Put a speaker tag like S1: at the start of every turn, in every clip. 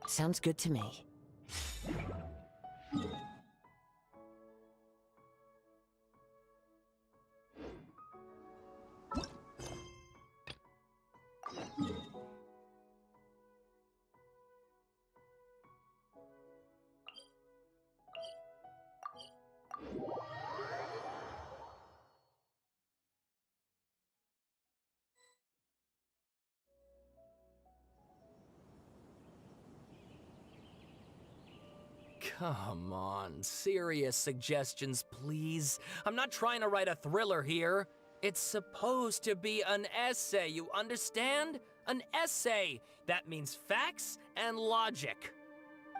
S1: Sounds good to me.
S2: Come on, serious suggestions, please. I'm not trying to write a thriller here. It's supposed to be an essay, you understand? An essay! That means facts and logic.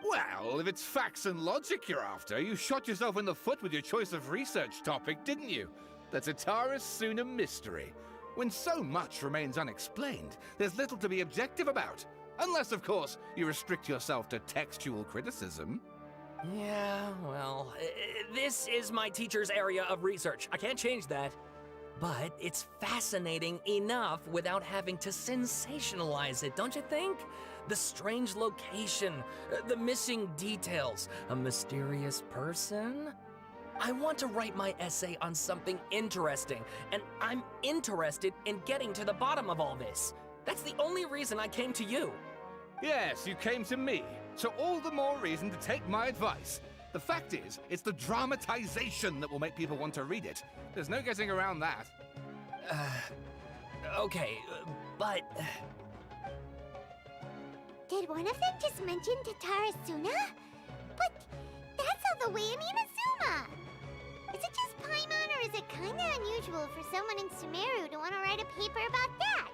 S3: Well, if it's facts and logic you're after, you shot yourself in the foot with your choice of research topic, didn't you? The Tatara Suna mystery. When so much remains unexplained, there's little to be objective about. Unless, of course, you restrict yourself to textual criticism.
S2: Yeah, well, this is my teacher's area of research. I can't change that. But it's fascinating enough without having to sensationalize it, don't you think? The strange location, the missing details, a mysterious person. I want to write my essay on something interesting, and I'm interested in getting to the bottom of all this. That's the only reason I came to you.
S3: Yes, you came to me, so all the more reason to take my advice. The fact is, it's the dramatization that will make people want to read it. There's no getting around that.
S2: Okay, but...
S4: Did one of them just mention Tatara Suna? But that's all the way in Inazuma! Is it just Paimon, or is it kinda unusual for someone in Sumeru to want to write a paper about that?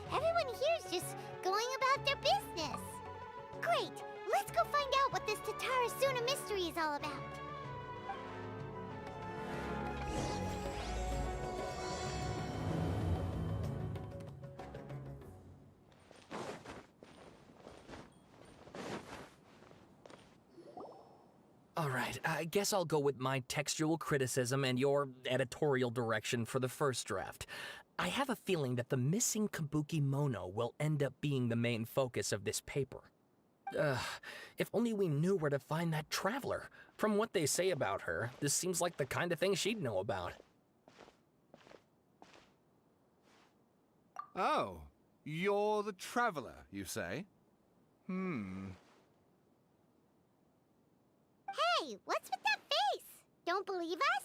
S4: Everyone here's just going about their business. Great! Let's go find out what this Tatara Suna mystery is all about.
S2: All right, I guess I'll go with my textual criticism and your editorial direction for the first draft. I have a feeling that the missing Kabuki Mono will end up being the main focus of this paper. If only we knew where to find that traveler. From what they say about her, this seems like the kind of thing she'd know about.
S3: Oh, you're the traveler, you say?
S4: Hey, what's with that face? Don't believe us?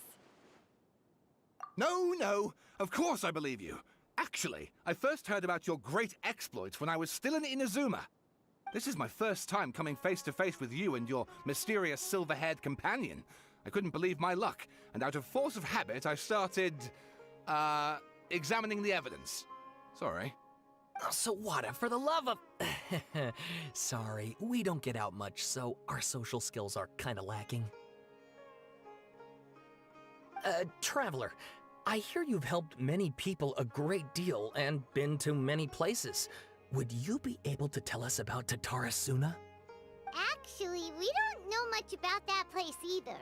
S3: No, of course I believe you. Actually, I first heard about your great exploits when I was still in Inazuma. This is my first time coming face to face with you and your mysterious silver-haired companion. I couldn't believe my luck, and out of force of habit, I started, examining the evidence. Sorry.
S2: Oh, Sawada, for the love of... Sorry, we don't get out much, so our social skills are kinda lacking. Traveler, I hear you've helped many people a great deal and been to many places. Would you be able to tell us about Tatara Suna?
S4: Actually, we don't know much about that place either.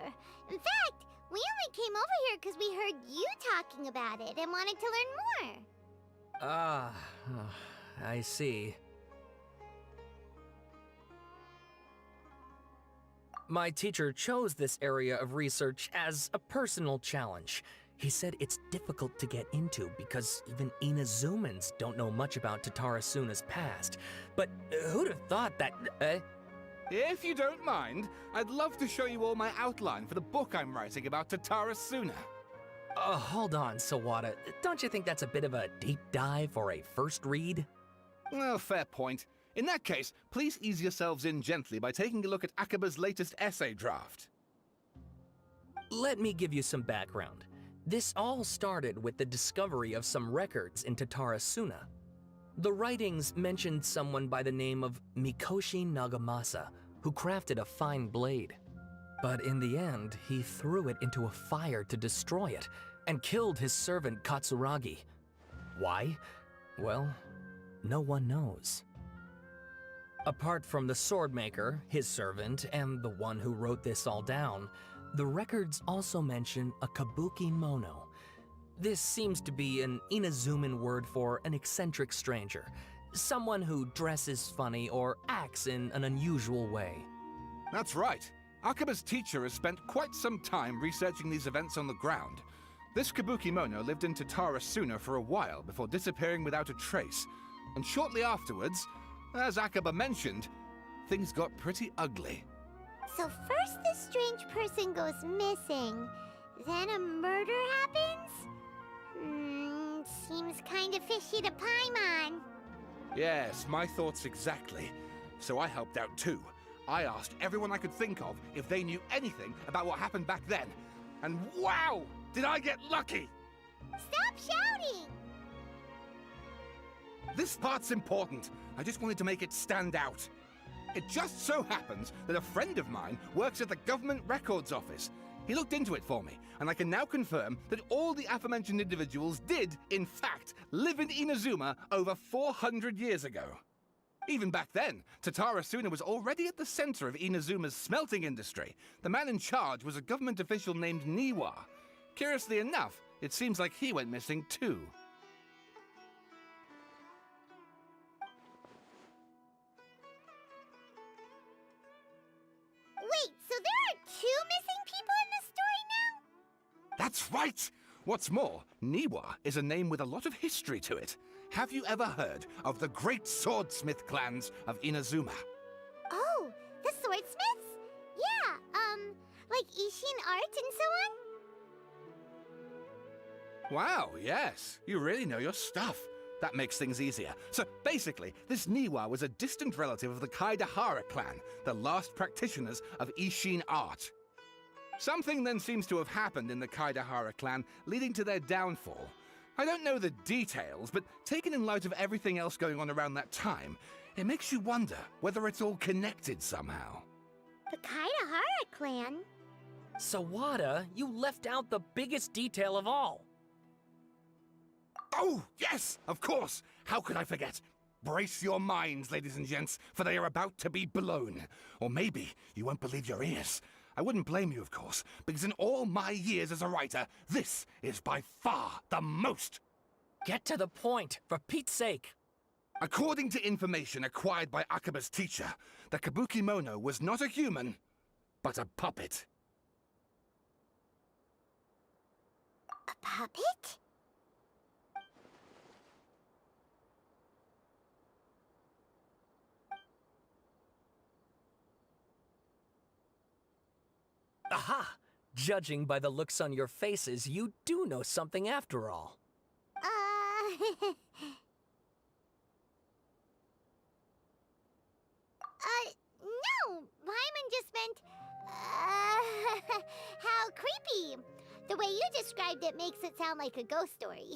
S4: In fact, we only came over here because we heard you talking about it and wanted to learn more.
S2: I see. My teacher chose this area of research as a personal challenge. He said it's difficult to get into because even Inazumans don't know much about Tatara Suna's past. But who'd have thought that...
S3: If you don't mind, I'd love to show you all my outline for the book I'm writing about Tatara Suna.
S2: Hold on, Sawada. Don't you think that's a bit of a deep dive or a first read?
S3: Well, fair point. In that case, please ease yourselves in gently by taking a look at Akaba's latest essay draft.
S2: Let me give you some background. This all started with the discovery of some records in Tatara Suna. The writings mentioned someone by the name of Mikoshi Nagamasa, who crafted a fine blade. But in the end, he threw it into a fire to destroy it, and killed his servant Katsuragi. Why? Well, no one knows. Apart from the swordmaker, his servant, and the one who wrote this all down, the records also mention a Kabuki Mono. This seems to be an Inazuman word for an eccentric stranger, Someone who dresses funny or acts in an unusual way.
S3: That's right. Akaba's teacher has spent quite some time researching these events on the ground. This Kabukimono lived in Tatarasuna for a while before disappearing without a trace. And shortly afterwards, as Akaba mentioned, things got pretty ugly.
S4: So first this strange person goes missing, then a murder happens? Seems kinda fishy to Paimon.
S3: Yes, my thoughts exactly. So I helped out too. I asked everyone I could think of if they knew anything about what happened back then. And wow! Did I get lucky!
S4: Stop shouting!
S3: This part's important. I just wanted to make it stand out. It just so happens that a friend of mine works at the government records office. He looked into it for me, and I can now confirm that all the aforementioned individuals did, in fact, live in Inazuma over 400 years ago. Even back then, Tatarasuna was already at the center of Inazuma's smelting industry. The man in charge was a government official named Niwa. Curiously enough, it seems like he went missing too.
S4: Wait, so there are 2 missing people in this story now?
S3: That's right! What's more, Niwa is a name with a lot of history to it. Have you ever heard of the great swordsmith clans of Inazuma?
S4: Oh, the swordsmiths? Yeah, like Ishin art and so on?
S3: Wow, yes. You really know your stuff. That makes things easier. So basically, this Niwa was a distant relative of the Kaidahara clan, the last practitioners of Ishin art. Something then seems to have happened in the Kaidahara clan, leading to their downfall. I don't know the details, but taken in light of everything else going on around that time, it makes you wonder whether it's all connected somehow.
S4: The Kaidahara clan?
S2: Sawada, you left out the biggest detail of all.
S3: Oh, yes, of course. How could I forget? Brace your minds, ladies and gents, for they are about to be blown. Or maybe you won't believe your ears. I wouldn't blame you, of course, because in all my years as a writer, this is by far the most.
S2: Get to the point, for Pete's sake.
S3: According to information acquired by Akaba's teacher, the Kabukimono was not a human, but a puppet.
S4: A puppet?
S2: Aha! Judging by the looks on your faces, you do know something after all.
S4: No! Paimon just meant, how creepy! The way you described it makes it sound like a ghost story.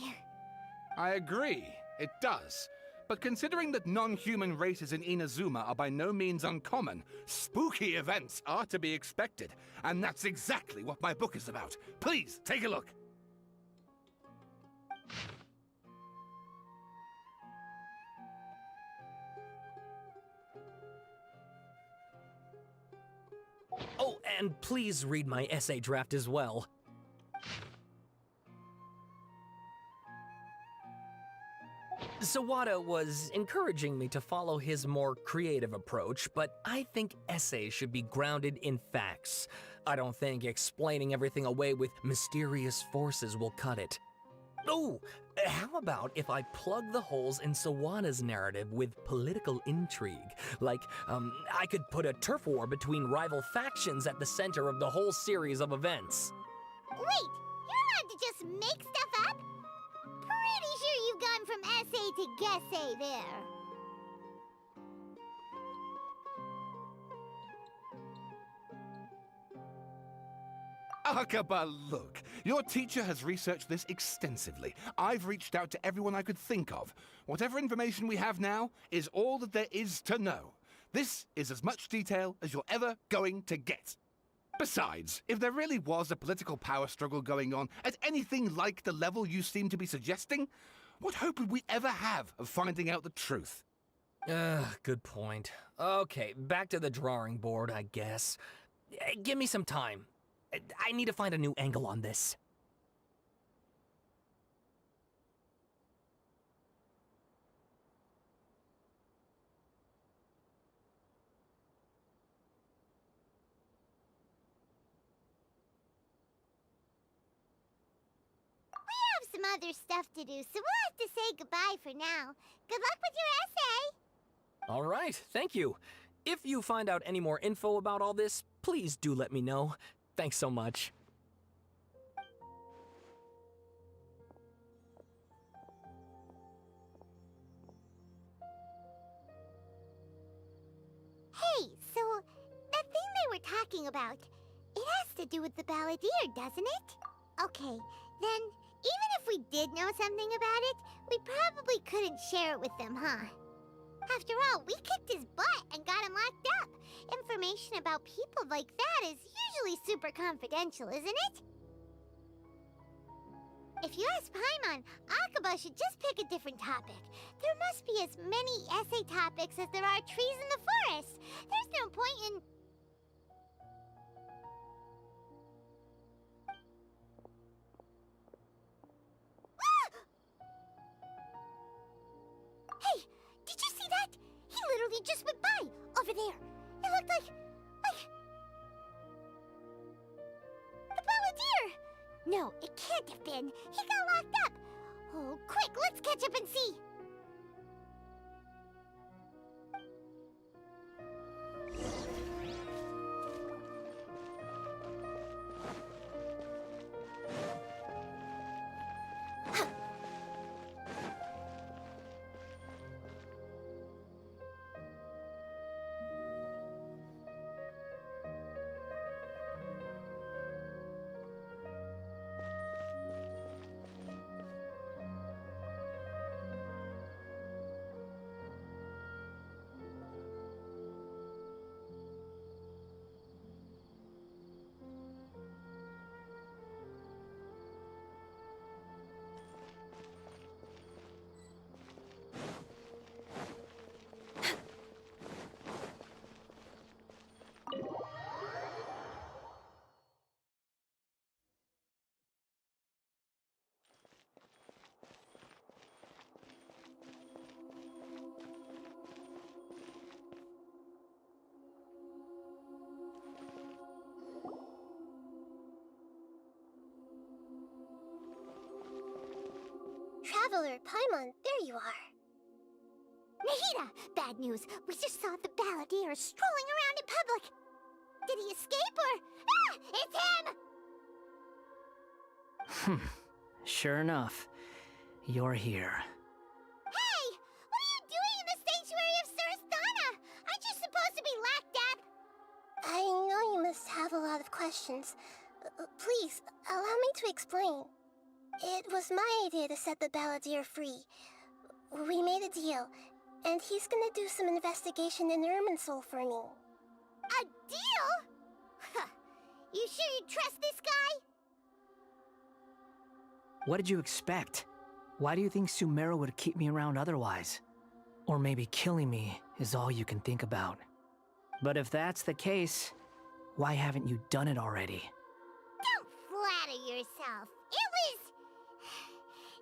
S3: I agree, it does. But considering that non-human races in Inazuma are by no means uncommon, spooky events are to be expected. And that's exactly what my book is about. Please, take a look.
S2: Oh, and please read my essay draft as well. Sawada was encouraging me to follow his more creative approach, but I think essays should be grounded in facts. I don't think explaining everything away with mysterious forces will cut it. Oh, how about if I plug the holes in Sawada's narrative with political intrigue? Like, I could put a turf war between rival factions at the center of the whole series of events.
S4: Wait, you're allowed to just make stuff up? Pretty sure you've gone from essay to guessay there.
S3: Akaba, look. Your teacher has researched this extensively. I've reached out to everyone I could think of. Whatever information we have now is all that there is to know. This is as much detail as you're ever going to get. Besides, if there really was a political power struggle going on at anything like the level you seem to be suggesting, what hope would we ever have of finding out the truth?
S2: Good point. Okay, back to the drawing board, I guess. Give me some time. I need to find a new angle on this.
S4: We have some other stuff to do, so we'll have to say goodbye for now. Good luck with your essay!
S2: All right, thank you. If you find out any more info about all this, please do let me know. Thanks so much.
S4: Hey, so that thing they were talking about, it has to do with the balladeer, doesn't it? Okay, then even if we did know something about it, we probably couldn't share it with them, huh? After all, we kicked his butt and got him locked up. Information about people like that is usually super confidential, isn't it? If you ask Paimon, Akaba should just pick a different topic. There must be as many essay topics as there are trees in the forest. There's no point in... Hey, did you see that? He literally just went by, over there. It looked like... the balladeer! No, it can't have been. He got locked up. Oh, quick, let's catch up and see. Traveler, Paimon, there you are. Nahida! Bad news. We just saw the balladeer strolling around in public. Did he escape or... Ah! It's him!
S1: Sure enough. You're here.
S4: Hey! What are you doing in the sanctuary of Surasthana? Aren't you supposed to be locked up? I know you must have a lot of questions. Please, allow me to explain. It was my idea to set the balladeer free. We made a deal, and he's gonna do some investigation in Irminsul for me. A deal? Huh. You sure you trust this guy?
S1: What did you expect? Why do you think Sumeru would keep me around otherwise? Or maybe killing me is all you can think about. But if that's the case, why haven't you done it already?
S4: Don't flatter yourself. It was...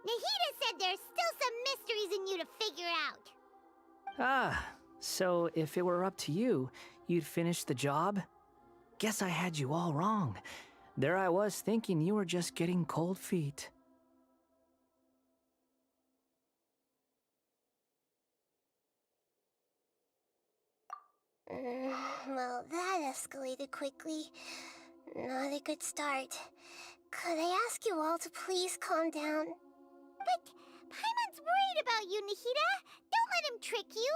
S4: Nahida said there's still some mysteries in you to figure out.
S1: Ah, so if it were up to you, you'd finish the job? Guess I had you all wrong. There I was thinking you were just getting cold feet.
S4: Well, that escalated quickly. Not a good start. Could I ask you all to please calm down? But Paimon's worried about you, Nahida. Don't let him trick you.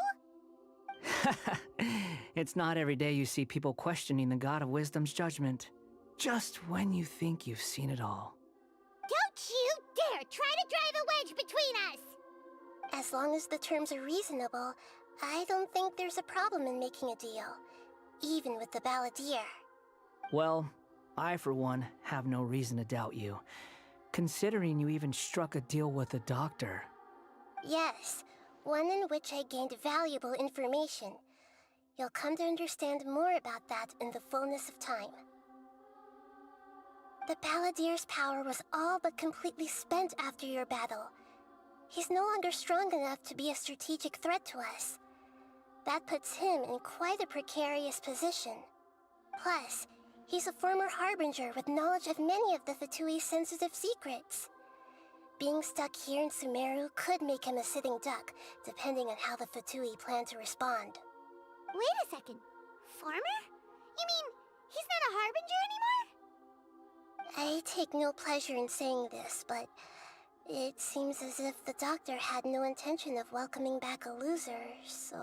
S1: It's not every day you see people questioning the God of Wisdom's judgment. Just when you think you've seen it all.
S4: Don't you dare try to drive a wedge between us! As long as the terms are reasonable, I don't think there's a problem in making a deal. Even with the balladeer.
S1: Well, I for one have no reason to doubt you. Considering you even struck a deal with the doctor.
S4: Yes, one in which I gained valuable information. You'll come to understand more about that in the fullness of time. The balladeer's power was all but completely spent after your battle. He's no longer strong enough to be a strategic threat to us. That puts him in quite a precarious position. Plus, he's a former Harbinger with knowledge of many of the Fatui's sensitive secrets.
S5: being stuck here in Sumeru could make him a sitting duck, depending on how the Fatui plan to respond.
S4: Wait a second. Farmer? You mean he's not a harbinger anymore?
S5: I take no pleasure in saying this, but it seems as if the doctor had no intention of welcoming back a loser, so...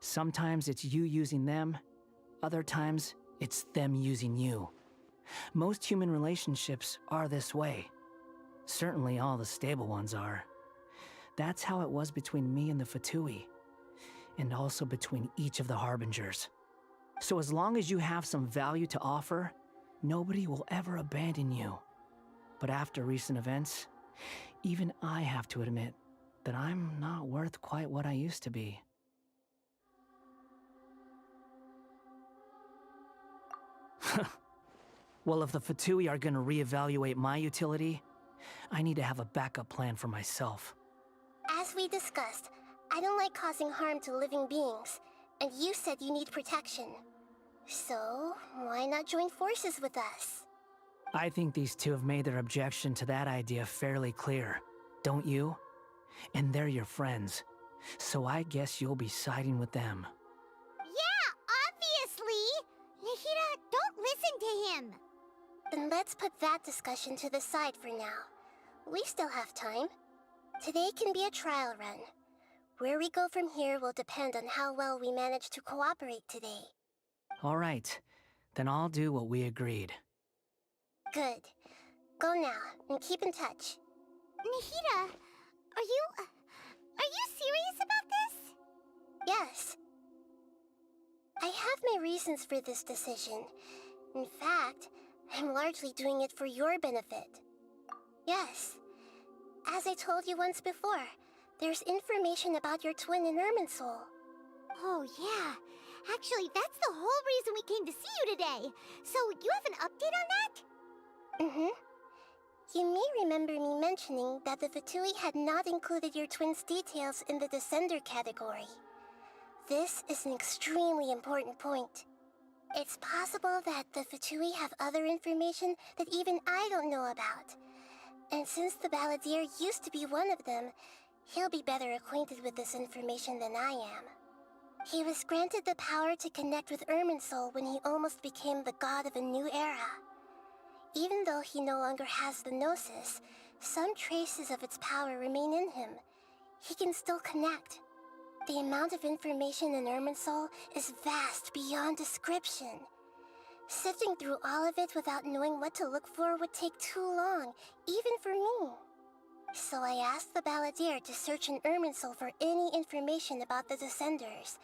S1: Sometimes it's you using them, other times it's them using you. Most human relationships are this way. Certainly all the stable ones are. That's how it was between me and the Fatui, and also between each of the Harbingers. So as long as you have some value to offer, nobody will ever abandon you. But after recent events, even I have to admit that I'm not worth quite what I used to be. Well, if the Fatui are gonna reevaluate my utility, I need to have a backup plan for myself.
S5: As we discussed, I don't like causing harm to living beings, and you said you need protection. So, why not join forces with us?
S1: I think these two have made their objection to that idea fairly clear, don't you? And they're your friends, so I guess you'll be siding with them.
S4: Yeah, obviously! Nahida, don't listen to him!
S5: Then let's put that discussion to the side for now. We still have time. Today can be a trial run. Where we go from here will depend on how well we manage to cooperate today.
S1: All right, then I'll do what we agreed.
S5: Good. Go now, and keep in touch.
S4: Nahida, are you serious about this?
S5: Yes. I have my reasons for this decision. In fact, I'm largely doing it for your benefit. Yes. As I told you once before, there's information about your twin in Irminsul.
S4: Oh, yeah. Actually, that's the whole reason we came to see you today. So, you have an update on that?
S5: Mm-hmm. You may remember me mentioning that the Fatui had not included your twin's details in the Descender category. This is an extremely important point. It's possible that the Fatui have other information that even I don't know about. And since the Balladeer used to be one of them, he'll be better acquainted with this information than I am. He was granted the power to connect with Irminsul when he almost became the god of a new era. Even though he no longer has the Gnosis, some traces of its power remain in him. He can still connect. The amount of information in Irminsul is vast beyond description. Sifting through all of it without knowing what to look for would take too long, even for me. So I asked the Balladeer to search in Irminsul for any information about the Descenders.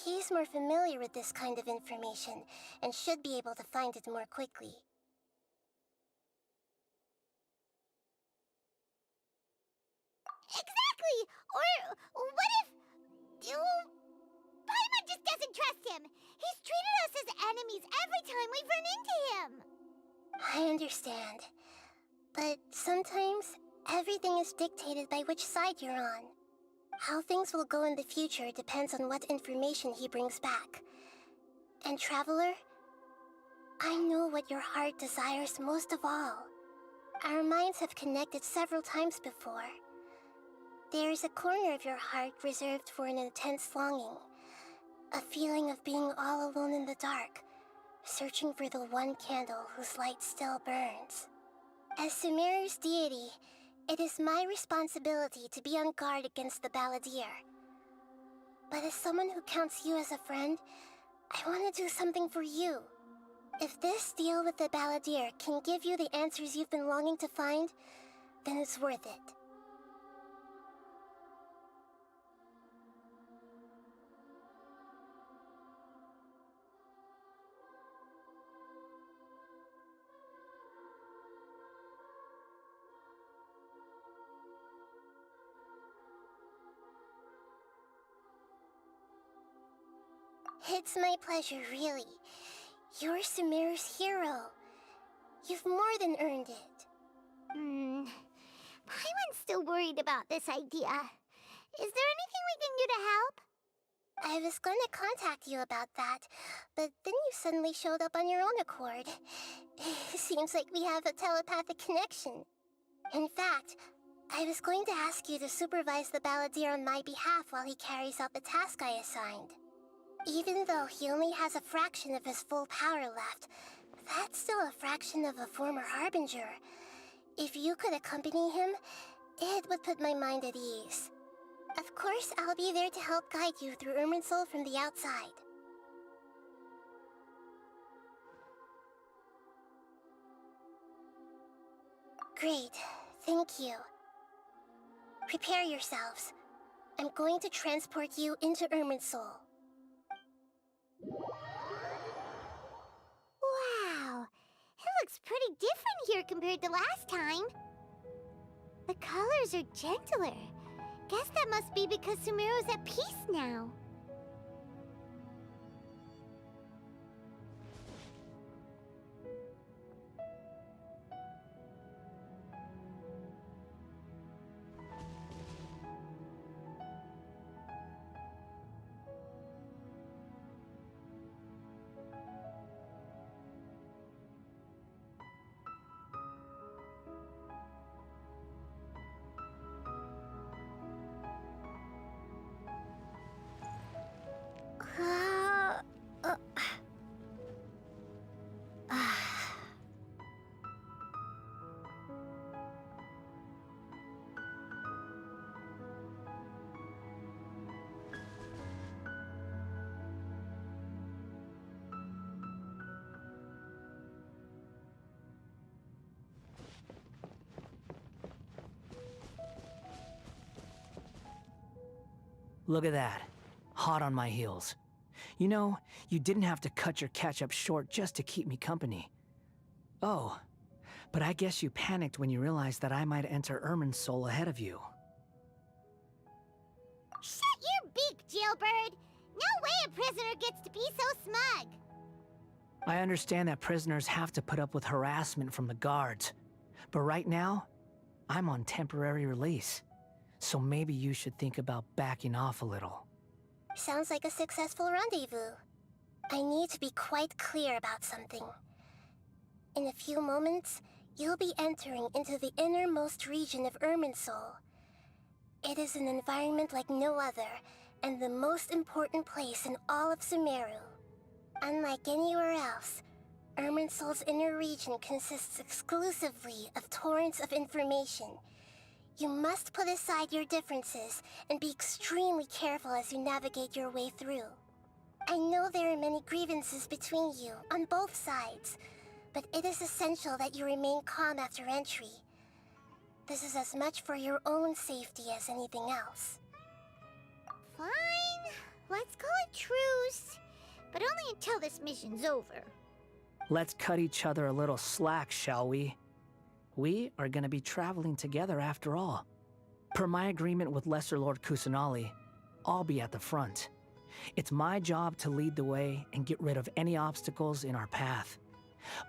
S5: He's more familiar with this kind of information, and should be able to find it more quickly.
S4: Exactly! Or what if... Paimon just doesn't trust him! He's treated us as enemies every time we've run into him!
S5: I understand. But sometimes, everything is dictated by which side you're on. How things will go in the future depends on what information he brings back. And Traveler, I know what your heart desires most of all. Our minds have connected several times before. There is a corner of your heart reserved for an intense longing. A feeling of being all alone in the dark, searching for the one candle whose light still burns. As Sumeru's deity, it is my responsibility to be on guard against the Balladeer. But as someone who counts you as a friend, I want to do something for you. If this deal with the Balladeer can give you the answers you've been longing to find, then it's worth it. It's my pleasure, really. You're Sumeru's hero. You've more than earned it.
S4: Paimon's still worried about this idea. Is there anything we can do to help?
S5: I was going to contact you about that, but then you suddenly showed up on your own accord. Seems like we have a telepathic connection. In fact, I was going to ask you to supervise the Balladeer on my behalf while he carries out the task I assigned. Even though he only has a fraction of his full power left, that's still a fraction of a former Harbinger. If you could accompany him, it would put my mind at ease. Of Of course, I'll be there to help guide you through Irminsul from the outside. Great, thank you. Prepare yourselves. I'm going to transport you into Irminsul.
S4: Wow, it looks pretty different here compared to last time. The colors are gentler. Guess that must be because Sumeru's at peace now.
S1: Look at that. Hot on my heels. You know, you didn't have to cut your catch-up short just to keep me company. Oh, but I guess you panicked when you realized that I might enter Irminsul ahead of you.
S4: Shut your beak, jailbird! No way a prisoner gets to be so smug!
S1: I understand that prisoners have to put up with harassment from the guards, but right now, I'm on temporary release. So maybe you should think about backing off a little.
S5: Sounds like a successful rendezvous. I need to be quite clear about something. In a few moments, you'll be entering into the innermost region of Irminsul. It is an environment like no other, and the most important place in all of Sumeru. Unlike anywhere else, Irminsul's inner region consists exclusively of torrents of information. You must put aside your differences and be extremely careful as you navigate your way through. I know there are many grievances between you, on both sides, but it is essential that you remain calm after entry. This is as much for your own safety as anything else.
S4: Fine, let's call it truce. But only until this mission's over.
S1: Let's cut each other a little slack, shall we? We are gonna be traveling together after all. Per my agreement with Lesser Lord Kusanali, I'll be at the front. It's my job to lead the way and get rid of any obstacles in our path.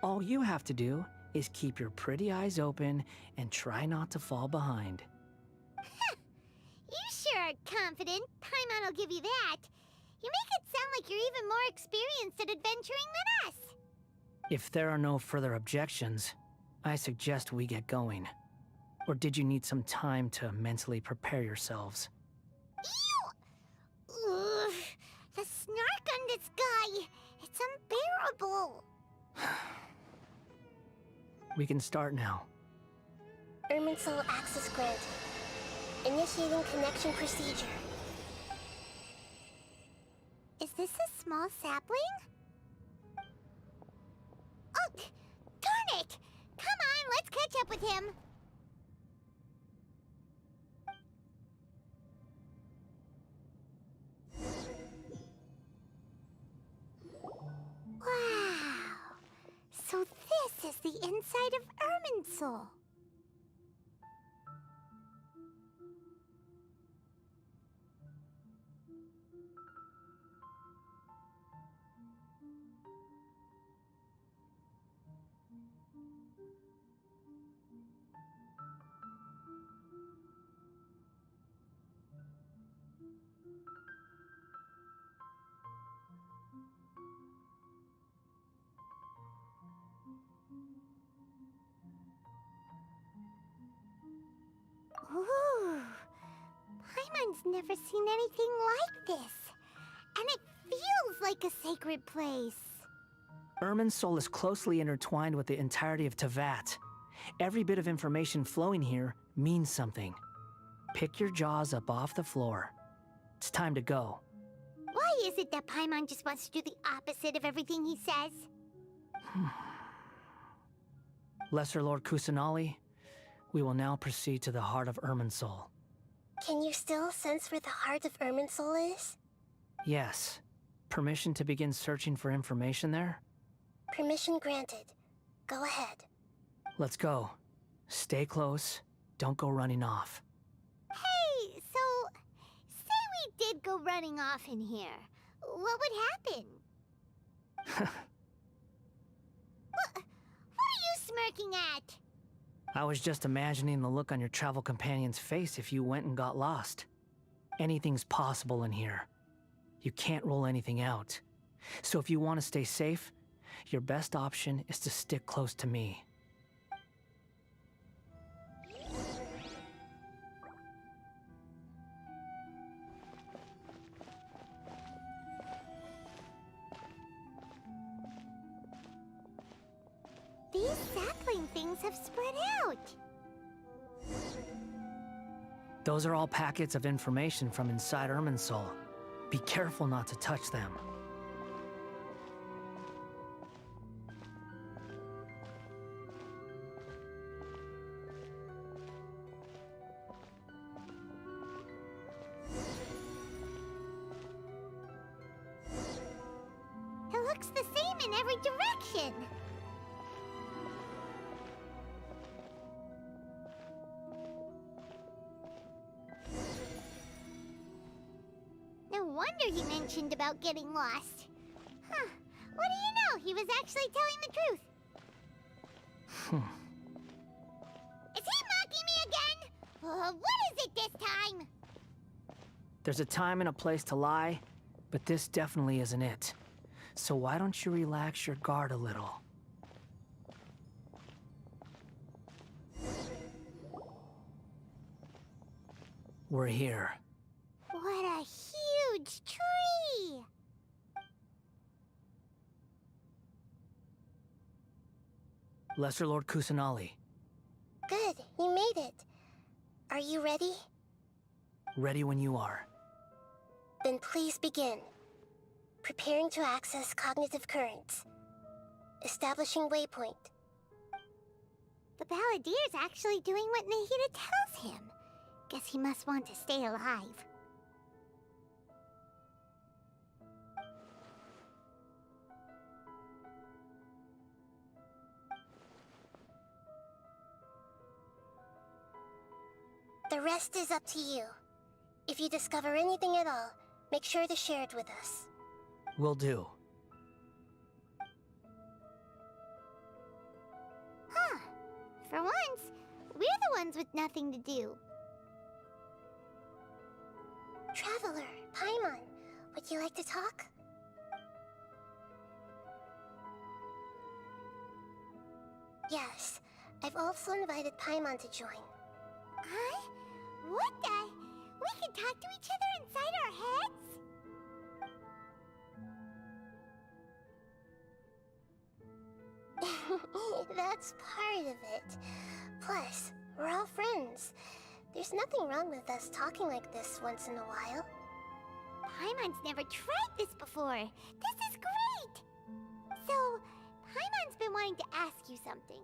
S1: All you have to do is keep your pretty eyes open and try not to fall behind.
S4: You sure are confident. Paimon will give you that. You make it sound like you're even more experienced at adventuring than us.
S1: If there are no further objections, I suggest we get going. Or did you need some time to mentally prepare yourselves?
S4: Ew! Ugh, the snark on this guy, it's unbearable.
S1: We can start now.
S5: Irminsul access granted. Initiating connection procedure.
S4: Is this a small sapling? Oh, darn it! Come on, let's catch up with him. Wow! So this is the inside of Irminsul. Ooh, Paimon's never seen anything like this. And it feels like a sacred place.
S1: Irminsul is closely intertwined with the entirety of Teyvat. Every bit of information flowing here means something. Pick your jaws up off the floor It's time to go.
S4: Why is it that Paimon just wants to do the opposite of everything he says?
S1: Lesser Lord Kusanali, we will now proceed to the heart of Irminsul.
S5: Can you still sense where the heart of Irminsul is?
S1: Yes. Permission to begin searching for information there?
S5: Permission granted. Go ahead.
S1: Let's go. Stay close. Don't go running off.
S4: Hey, so, say we did go running off in here. What would happen? What are you smirking at?
S1: I was just imagining the look on your travel companion's face if you went and got lost. Anything's possible in here. You can't rule anything out. So if you want to stay safe, your best option is to stick close to me.
S4: These sapling things have spread out.
S1: Those are all packets of information from inside Irminsul. Be careful not to touch them.
S4: It looks the same in every direction. No wonder he mentioned about getting lost. Huh. What do you know? He was actually telling the truth. Is he mocking me again? What is it this time?
S1: There's a time and a place to lie, but this definitely isn't it. So why don't you relax your guard a little? We're here.
S4: What a huge tree!
S1: Lesser Lord Kusanali,
S5: Good, you made it. Are you ready?
S1: ready when you are.
S5: Then please begin. Preparing to access cognitive currents. Establishing waypoint.
S4: The Balladier's actually doing what Nahida tells him. Guess he must want to stay alive.
S5: The rest is up to you. If you discover anything at all, make sure to share it with us.
S1: Will do.
S4: Huh. For once, we're the ones with nothing to do.
S5: Traveler, Paimon, would you like to talk? Yes, I've also invited Paimon to join.
S4: Huh? What the? We can talk to each other inside our heads?
S5: That's part of it. Plus, we're all friends. There's nothing wrong with us talking like this once in a while.
S4: Paimon's never tried this before. This is great! So, Paimon's been wanting to ask you something.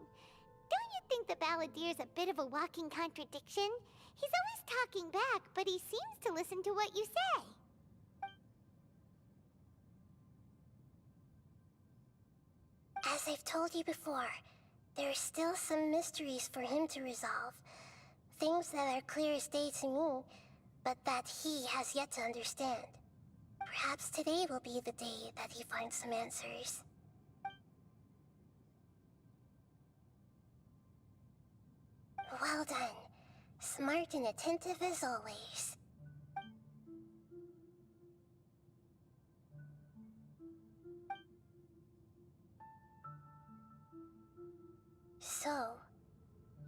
S4: Don't you think the Balladier's a bit of a walking contradiction? He's always talking back, but he seems to listen to what you say.
S5: As I've told you before, there are still some mysteries for him to resolve. Things that are clear as day to me, but that he has yet to understand. Perhaps today will be the day that he finds some answers. Well done. Smart and attentive as always. So,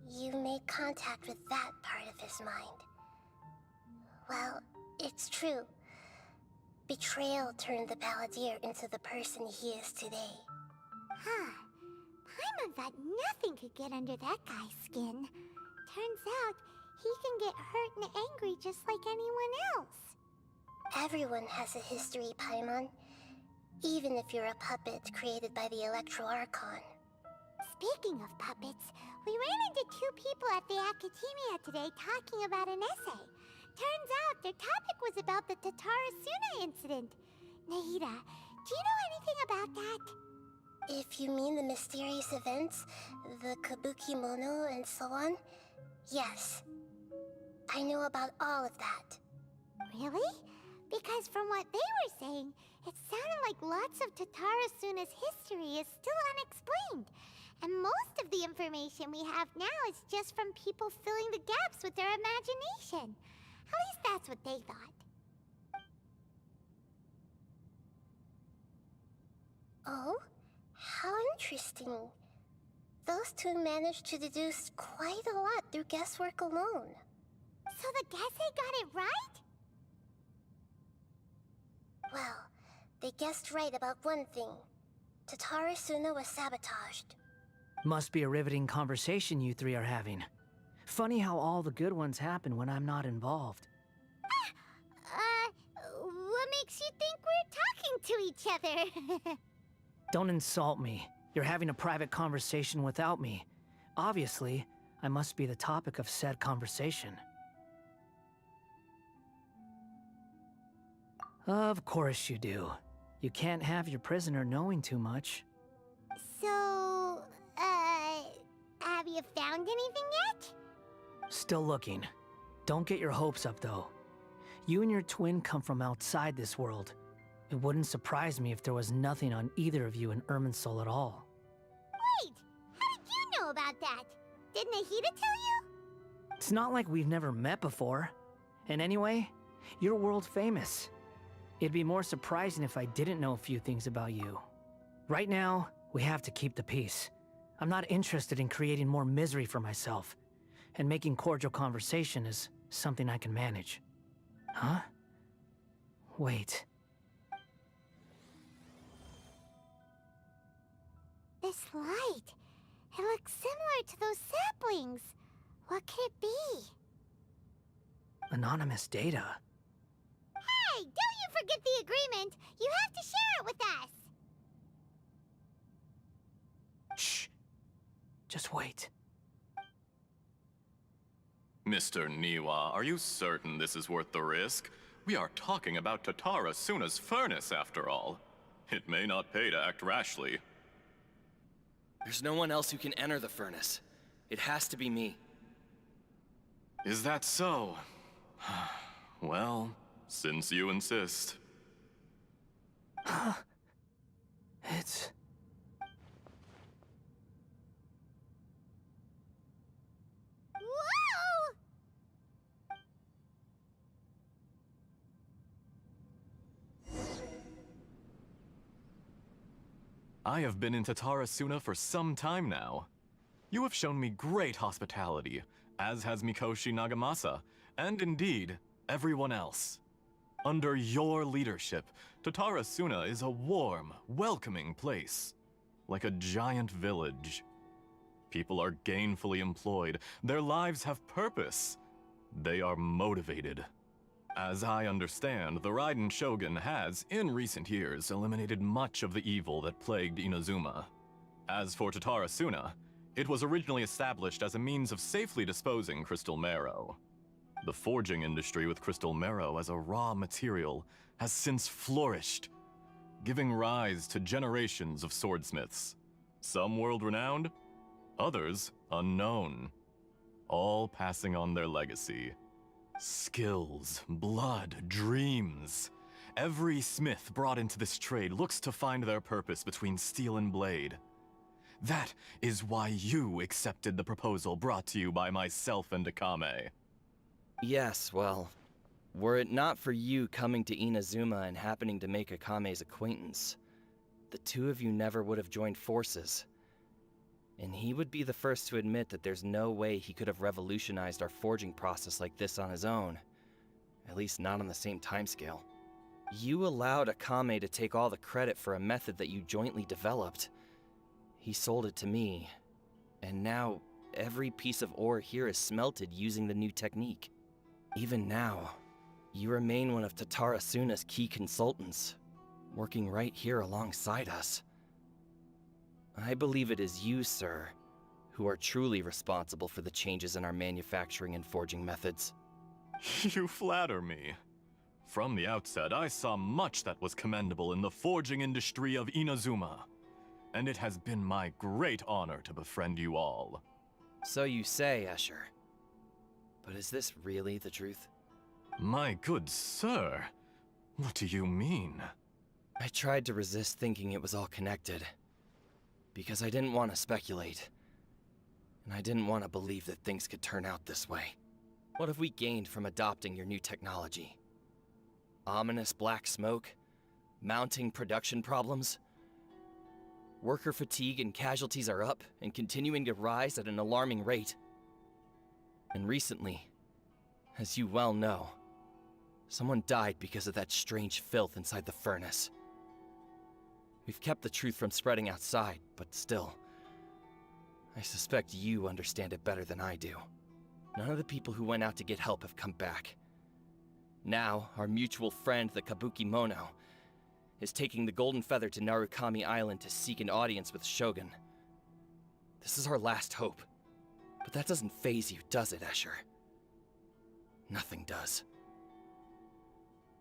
S5: you made contact with that part of his mind. Well, it's true. Betrayal turned the Balladeer into the person he is today.
S4: Huh. Paimon thought nothing could get under that guy's skin. Turns out, he can get hurt and angry just like anyone else.
S5: Everyone has a history, Paimon. Even if you're a puppet created by the Electro Archon.
S4: Speaking of puppets, we ran into two people at the Academia today talking about an essay. Turns out their topic was about the Tatara Suna incident. Nahida, do you know anything about that?
S5: If you mean the mysterious events, the Kabuki Mono and so on, yes. I know about all of that.
S4: Really? Because from what they were saying, it sounded like lots of Tatara Suna's history is still unexplained. And most of the information we have now is just from people filling the gaps with their imagination. At least that's what they thought.
S5: Oh? How interesting. Those two managed to deduce quite a lot through guesswork alone.
S4: So the Gese got it right?
S5: Well, they guessed right about one thing. Tatara Suna was sabotaged.
S1: Must be a riveting conversation you three are having. Funny how all the good ones happen when I'm not involved.
S4: What makes you think we're talking to each other?
S1: Don't insult me. You're having a private conversation without me. Obviously, I must be the topic of said conversation. Of course you do. You can't have your prisoner knowing too much.
S4: So, have you found anything yet?
S1: Still looking. Don't get your hopes up, though. You and your twin come from outside this world. It wouldn't surprise me if there was nothing on either of you in Irminsul at all.
S4: Wait! How did you know about that? Did Nahida tell you?
S1: It's not like we've never met before. And anyway, you're world famous. It'd be more surprising if I didn't know a few things about you. Right now, we have to keep the peace. I'm not interested in creating more misery for myself. And making cordial conversation is something I can manage. Huh? Wait.
S4: This light. It looks similar to those saplings. What could it be?
S1: Anonymous data.
S4: Hey, don't you forget the agreement! You have to share it with us!
S1: Shh. Just wait.
S6: Mr. Niwa, are you certain this is worth the risk? We are talking about Tatara Suna's furnace, after all. It may not pay to act rashly.
S7: There's no one else who can enter the furnace. It has to be me.
S6: Is that so? Well, since you insist.
S1: It's...
S4: Whoa!
S6: I have been in Tatara Suna for some time now. You have shown me great hospitality, as has Mikoshi Nagamasa, and indeed, everyone else. Under your leadership, Tatara Suna is a warm, welcoming place. Like a giant village. People are gainfully employed, their lives have purpose. They are motivated. As I understand, the Raiden Shogun has, in recent years, eliminated much of the evil that plagued Inazuma. As for Tatara Suna, it was originally established as a means of safely disposing crystal marrow. The forging industry with crystal marrow as a raw material has since flourished, giving rise to generations of swordsmiths. Some world-renowned, others unknown, all passing on their legacy. Skills, blood, dreams. Every smith brought into this trade looks to find their purpose between steel and blade. That is why you accepted the proposal brought to you by myself and Akame.
S7: Yes, well, were it not for you coming to Inazuma and happening to make Akame's acquaintance, the two of you never would have joined forces. And he would be the first to admit that there's no way he could have revolutionized our forging process like this on his own. At least not on the same timescale. You allowed Akame to take all the credit for a method that you jointly developed. He sold it to me, and now every piece of ore here is smelted using the new technique. Even now, You remain one of Tatara Suna's key consultants, working right here alongside us. I believe it is you, sir, who are truly responsible for the changes in our manufacturing and forging methods.
S6: You flatter me. From the outset, I saw much that was commendable in the forging industry of Inazuma, and it has been my great honor to befriend you all.
S7: So you say, Escher. But is this really the truth?
S6: My good sir, what do you mean?
S7: I tried to resist thinking it was all connected, because I didn't want to speculate, and I didn't want to believe that things could turn out this way. What have we gained from adopting your new technology? Ominous black smoke? Mounting production problems? Worker fatigue and casualties are up and continuing to rise at an alarming rate. And recently, as you well know, someone died because of that strange filth inside the furnace. We've kept the truth from spreading outside, but still, I suspect you understand it better than I do. None of the people who went out to get help have come back. Now, our mutual friend, the Kabuki Mono, is taking the Golden Feather to Narukami Island to seek an audience with Shogun. This is our last hope. But that doesn't faze you, does it, Escher? Nothing does.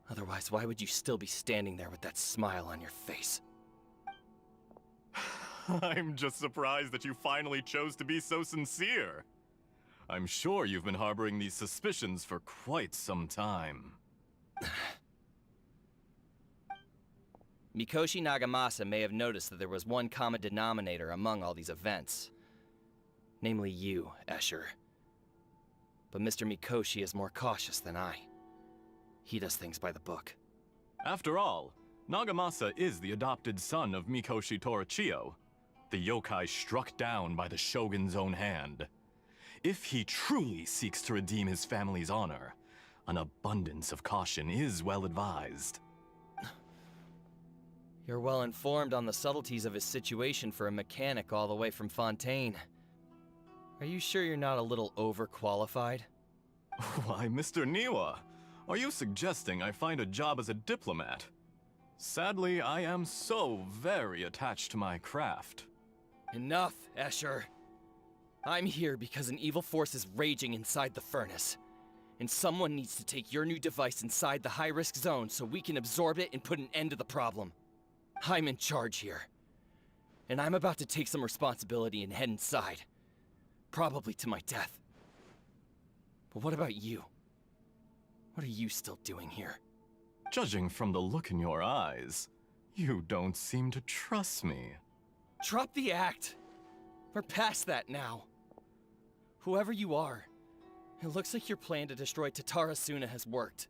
S7: Otherwise, why would you still be standing there with that smile on your face?
S6: I'm just surprised that you finally chose to be so sincere. I'm sure you've been harboring these suspicions for quite some time.
S7: Mikoshi Nagamasa may have noticed that there was one common denominator among all these events. Namely you, Escher. But Mr. Mikoshi is more cautious than I. He does things by the book.
S6: After all, Nagamasa is the adopted son of Mikoshi Torichio, the yokai struck down by the Shogun's own hand. If he truly seeks to redeem his family's honor, an abundance of caution is well advised.
S7: You're well informed on the subtleties of his situation for a mechanic all the way from Fontaine. Are you sure you're not a little overqualified?
S6: Why, Mr. Niwa, are you suggesting I find a job as a diplomat? Sadly, I am so very attached to my craft.
S7: Enough, Escher. I'm here because an evil force is raging inside the furnace. And someone needs to take your new device inside the high-risk zone so we can absorb it and put an end to the problem. I'm in charge here. And I'm about to take some responsibility and head inside. Probably to my death. But what about you? What are you still doing here?
S6: Judging from the look in your eyes, you don't seem to trust me.
S7: Drop the act! We're past that now. Whoever you are, it looks like your plan to destroy Tatara Suna has worked.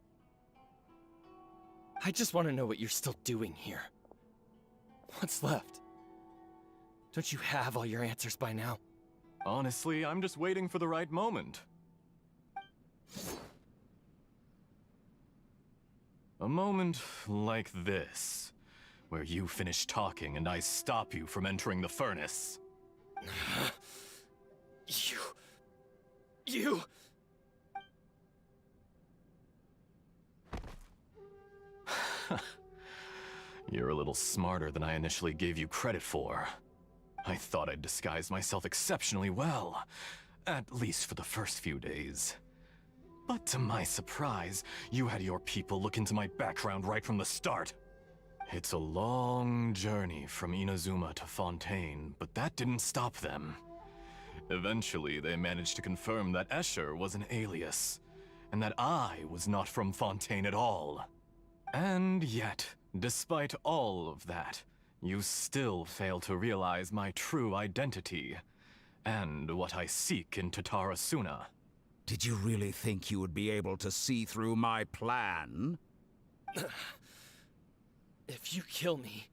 S7: I just want to know what you're still doing here. What's left? Don't you have all your answers by now?
S6: Honestly, I'm just waiting for the right moment. A moment like this, where you finish talking and I stop you from entering the furnace.
S7: You...
S6: You're a little smarter than I initially gave you credit for. I thought I'd disguised myself exceptionally well, at least for the first few days. But to my surprise, you had your people look into my background right from the start. It's a long journey from Inazuma to Fontaine, but that didn't stop them. Eventually, they managed to confirm that Escher was an alias, and that I was not from Fontaine at all. And yet, despite all of that, you still fail to realize my true identity, and what I seek in Tatara Suna.
S8: Did you really think you would be able to see through my plan?
S7: If you kill me,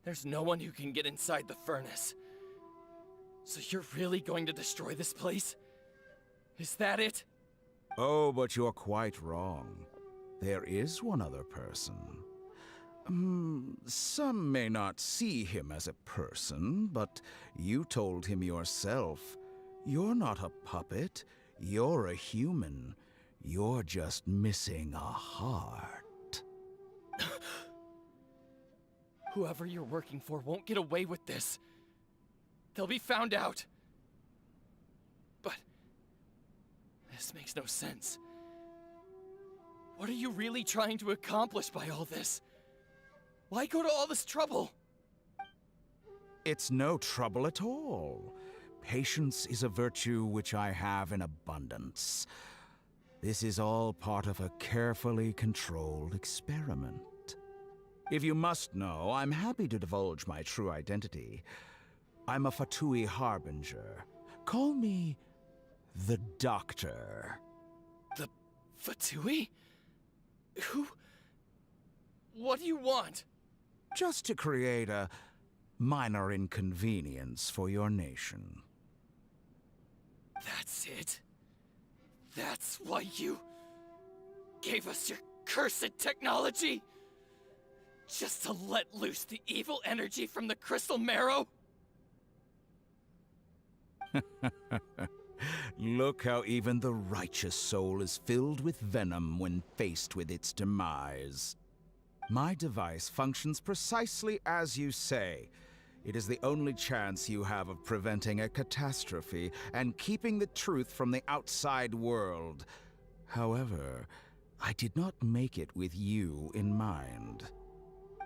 S7: there's no one who can get inside the furnace. So you're really going to destroy this place? Is that it?
S8: Oh, but you're quite wrong. There is one other person. Some may not see him as a person, but you told him yourself. You're not a puppet. You're a human. You're just missing a heart.
S7: Whoever you're working for won't get away with this. They'll be found out. But this makes no sense. What are you really trying to accomplish by all this? Why go to all this trouble?
S8: It's no trouble at all. Patience is a virtue which I have in abundance. This is all part of a carefully controlled experiment. If you must know, I'm happy to divulge my true identity. I'm a Fatui Harbinger. Call me the Doctor.
S7: The Fatui? Who? What do you want?
S8: Just to create a minor inconvenience for your nation.
S7: That's it? That's why you gave us your cursed technology? Just to let loose the evil energy from the crystal marrow?
S8: Look how even the righteous soul is filled with venom when faced with its demise. My device functions precisely as you say. It is the only chance you have of preventing a catastrophe and keeping the truth from the outside world. However, I did not make it with you in mind.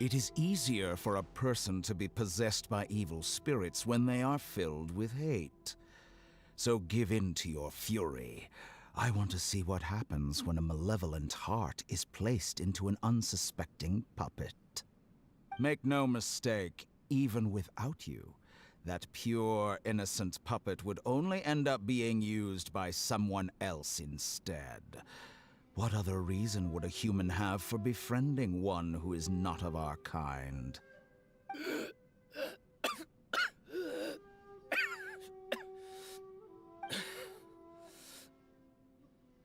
S8: It is easier for a person to be possessed by evil spirits when they are filled with hate. So give in to your fury. I want to see what happens when a malevolent heart is placed into an unsuspecting puppet. Make no mistake, even without you, that pure, innocent puppet would only end up being used by someone else instead. What other reason would a human have for befriending one who is not of our kind?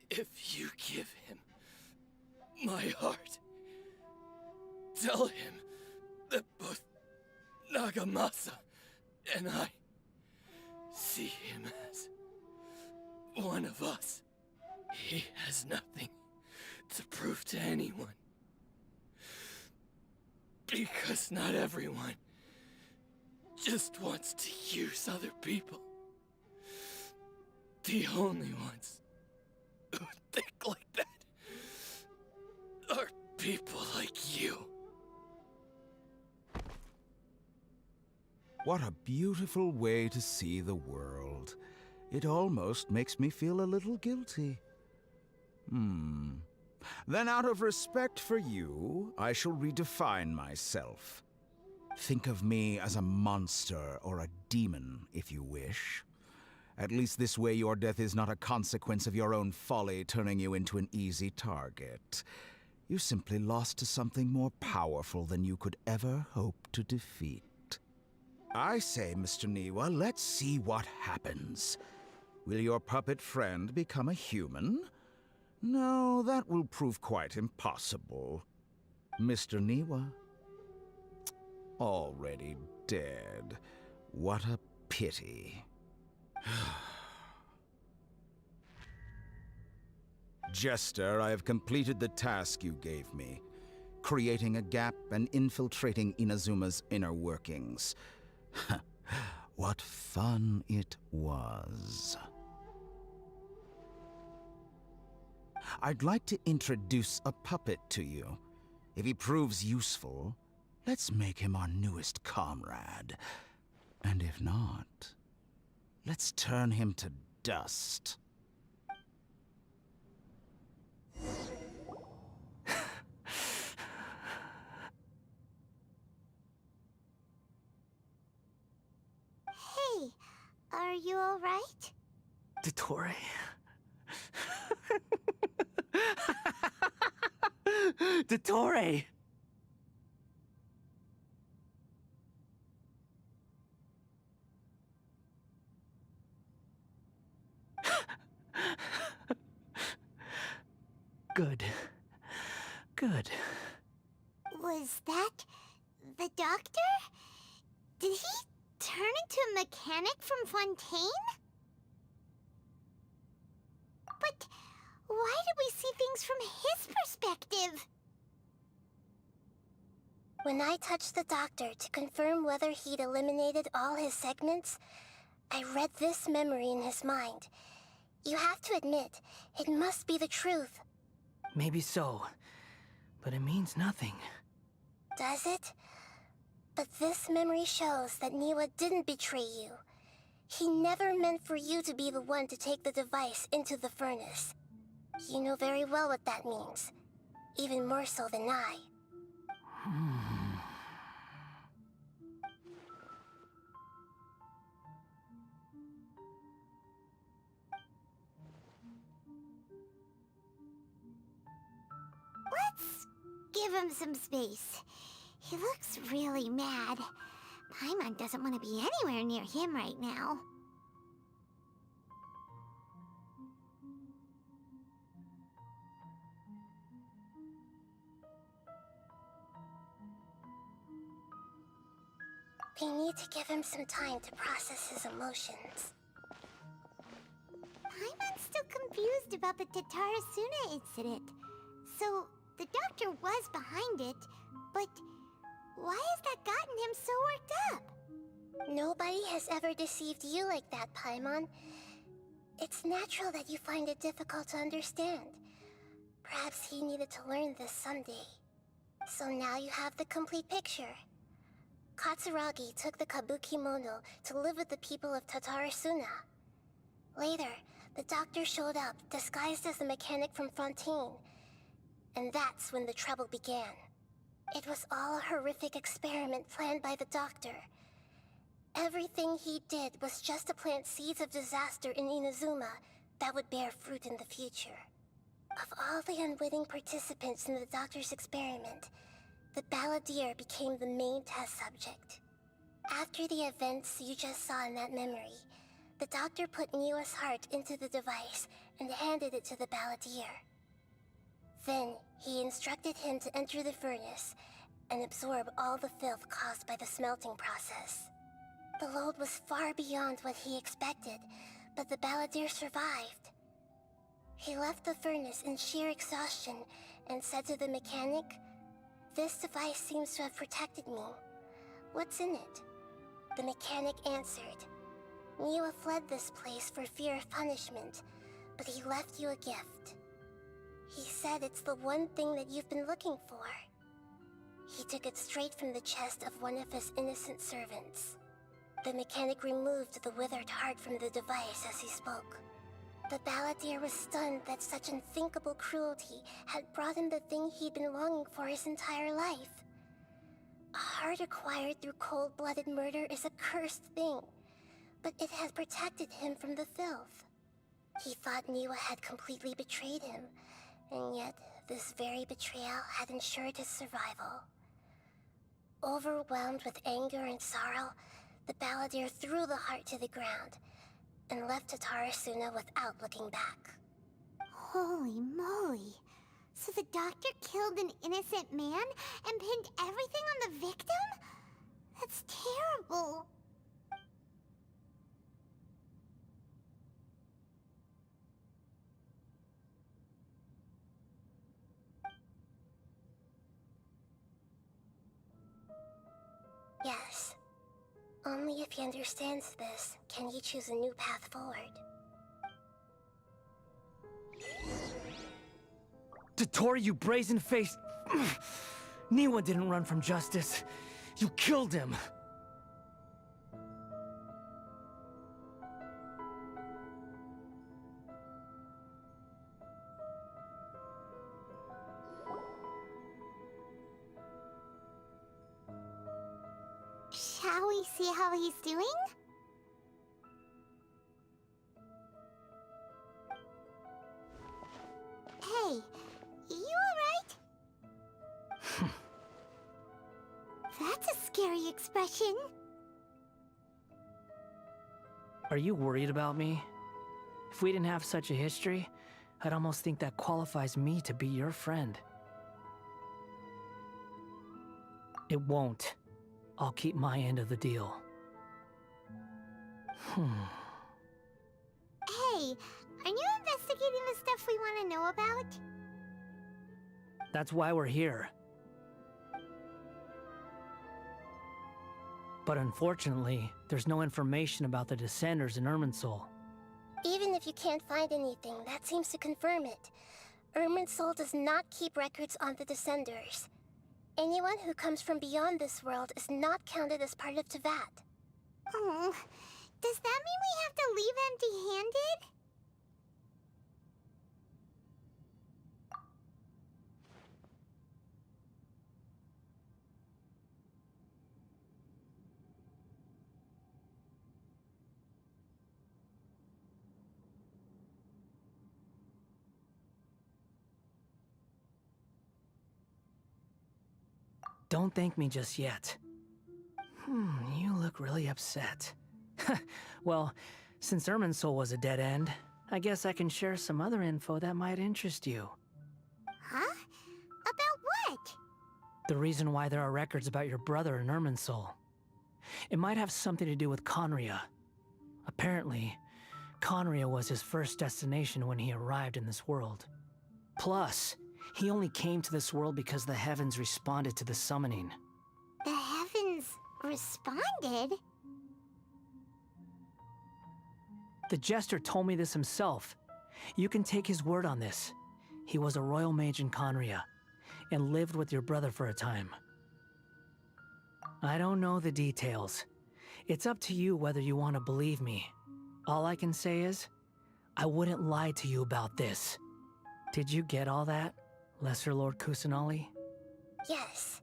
S7: If you give him my heart, tell him that both Nagamasa and I see him as one of us. He has nothing to prove to anyone. Because not everyone just wants to use other people. The only ones who think like that are people like you.
S8: What a beautiful way to see the world. It almost makes me feel a little guilty. Then out of respect for you, I shall redefine myself. Think of me as a monster or a demon, if you wish. At least this way your death is not a consequence of your own folly turning you into an easy target. You simply lost to something more powerful than you could ever hope to defeat. I say, Mr. Niwa, let's see what happens. Will your puppet friend become a human? No, that will prove quite impossible. Mr. Niwa? Already dead. What a pity. Jester, I have completed the task you gave me. Creating a gap and infiltrating Inazuma's inner workings. What fun it was. I'd like to introduce a puppet to you. If he proves useful, let's make him our newest comrade. And if not, let's turn him to dust.
S4: Hey, are you alright?
S1: Dottore? Dottore! Good. Good.
S4: Was that the doctor? Did he turn into a mechanic from Fontaine? But Why did we see things from his perspective?
S5: When I touched the doctor to confirm whether he'd eliminated all his segments, I read this memory in his mind. You have to admit, it must be the truth.
S1: Maybe so, but it means nothing.
S5: Does it? But this memory shows that Niwa didn't betray you. He never meant for you to be the one to take the device into the furnace. You know very well what that means. Even more so than I.
S4: Let's give him some space. He looks really mad. Paimon doesn't want to be anywhere near him right now.
S5: We need to give him some time to process his emotions.
S4: Paimon's still confused about the Tatarasuna incident. So, the doctor was behind it, but why has that gotten him so worked up?
S5: Nobody has ever deceived you like that, Paimon. It's natural that you find it difficult to understand. Perhaps he needed to learn this someday. So now you have the complete picture. Katsuragi took the Kabuki Mono to live with the people of Tatarasuna. Later, the doctor showed up, disguised as the mechanic from Fontaine. And that's when the trouble began. It was all a horrific experiment planned by the doctor. Everything he did was just to plant seeds of disaster in Inazuma that would bear fruit in the future. Of all the unwitting participants in the doctor's experiment, the balladeer became the main test subject. After the events you just saw in that memory, the doctor put Niwa's heart into the device and handed it to the balladeer. Then, he instructed him to enter the furnace and absorb all the filth caused by the smelting process. The load was far beyond what he expected, but the balladeer survived. He left the furnace in sheer exhaustion and said to the mechanic, "This device seems to have protected me. What's in it?" The mechanic answered, "Niwa fled this place for fear of punishment, but he left you a gift. He said it's the one thing that you've been looking for." He took it straight from the chest of one of his innocent servants. The mechanic removed the withered heart from the device as he spoke. The balladeer was stunned that such unthinkable cruelty had brought him the thing he'd been longing for his entire life. A heart acquired through cold-blooded murder is a cursed thing, but it had protected him from the filth. He thought Niwa had completely betrayed him, and yet this very betrayal had ensured his survival. Overwhelmed with anger and sorrow, the balladeer threw the heart to the ground and left Tatarasuna without looking back.
S4: Holy moly. So the doctor killed an innocent man and pinned everything on the victim? That's terrible.
S5: Yes. Only if he understands this can he choose a new path forward.
S1: Dotori, you brazen-faced... Niwa didn't run from justice. You killed him.
S4: Shall we see how he's doing? Hey, you alright? That's a scary expression.
S1: Are you worried about me? If we didn't have such a history, I'd almost think that qualifies me to be your friend. It won't. I'll keep my end of the deal.
S4: Hey, aren't you investigating the stuff stuff we want to know about?
S1: That's why we're here. But unfortunately, there's no information about the Descenders in Irminsul.
S5: Even if you can't find anything, that seems to confirm it. Irminsul does not keep records on the Descenders. Anyone who comes from beyond this world is not counted as part of Teyvat.
S4: Oh, does that mean we have to leave empty-handed?
S1: Don't thank me just yet. You look really upset. Well, since Irminsul was a dead end, I guess I can share some other info that might interest you.
S4: Huh? About what?
S1: The reason why there are records about your brother in Irminsul. It might have something to do with Conria. Apparently, Conria was his first destination when he arrived in this world. Plus, he only came to this world because the heavens responded to the summoning.
S4: The heavens responded?
S1: The Jester told me this himself. You can take his word on this. He was a royal mage in Conria, and lived with your brother for a time. I don't know the details. It's up to you whether you want to believe me. All I can say is, I wouldn't lie to you about this. Did you get all that, Lesser Lord Kusanali?
S5: Yes.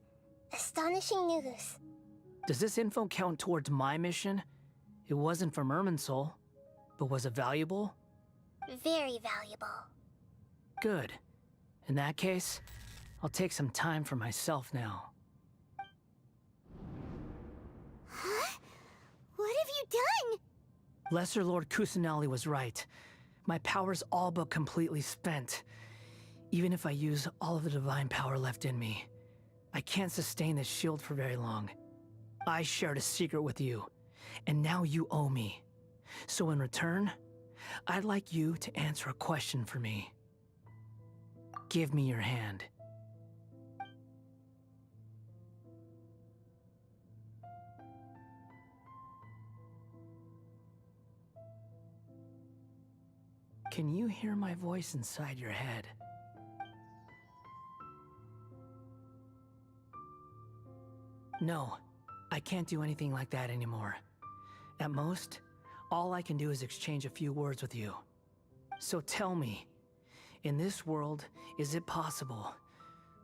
S5: Astonishing news.
S1: Does this info count towards my mission? It wasn't from Irminsul, but was it valuable?
S5: Very valuable.
S1: Good. In that case, I'll take some time for myself now.
S4: Huh? What have you done?
S1: Lesser Lord Kusanali was right. My power's all but completely spent. Even if I use all of the divine power left in me, I can't sustain this shield for very long. I shared a secret with you, and now you owe me. So in return, I'd like you to answer a question for me. Give me your hand. Can you hear my voice inside your head? No, I can't do anything like that anymore. At most, all I can do is exchange a few words with you. So tell me, in this world, is it possible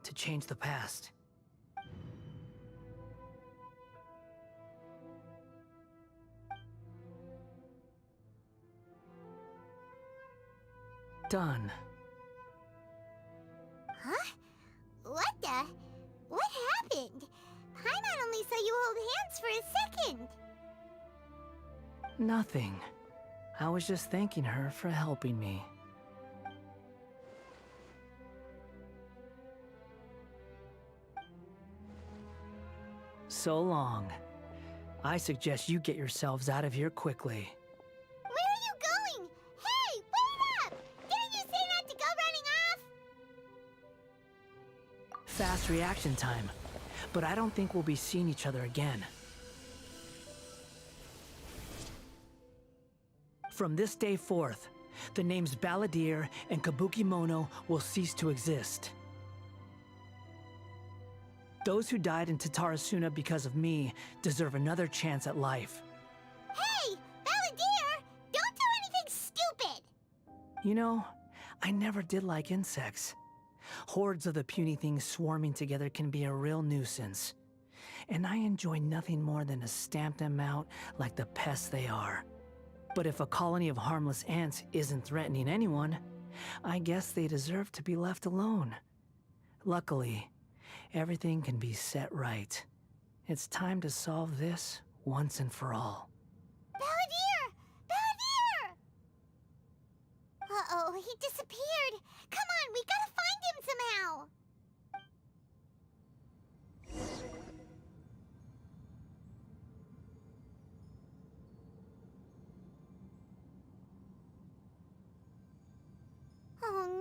S1: to change the past? Done.
S4: Huh? What the? What happened? Paimon only saw you hold hands for a second.
S1: Nothing. I was just thanking her for helping me. So long. I suggest you get yourselves out of here quickly.
S4: Where are you going? Hey, wait up! Didn't you say not to go running off?
S1: Fast reaction time. But I don't think we'll be seeing each other again. From this day forth, the names Balladeer and Kabukimono will cease to exist. Those who died in Tatarasuna because of me deserve another chance at life.
S4: Hey, Balladeer! Don't do anything stupid!
S1: You know, I never did like insects. Hordes of the puny things swarming together can be a real nuisance. And I enjoy nothing more than to stamp them out like the pests they are. But if a colony of harmless ants isn't threatening anyone, I guess they deserve to be left alone. Luckily, everything can be set right. It's time to solve this once and for all.
S4: Balladeer! Balladeer! Uh-oh, he disappeared. Come on, we gotta find him somehow. Oh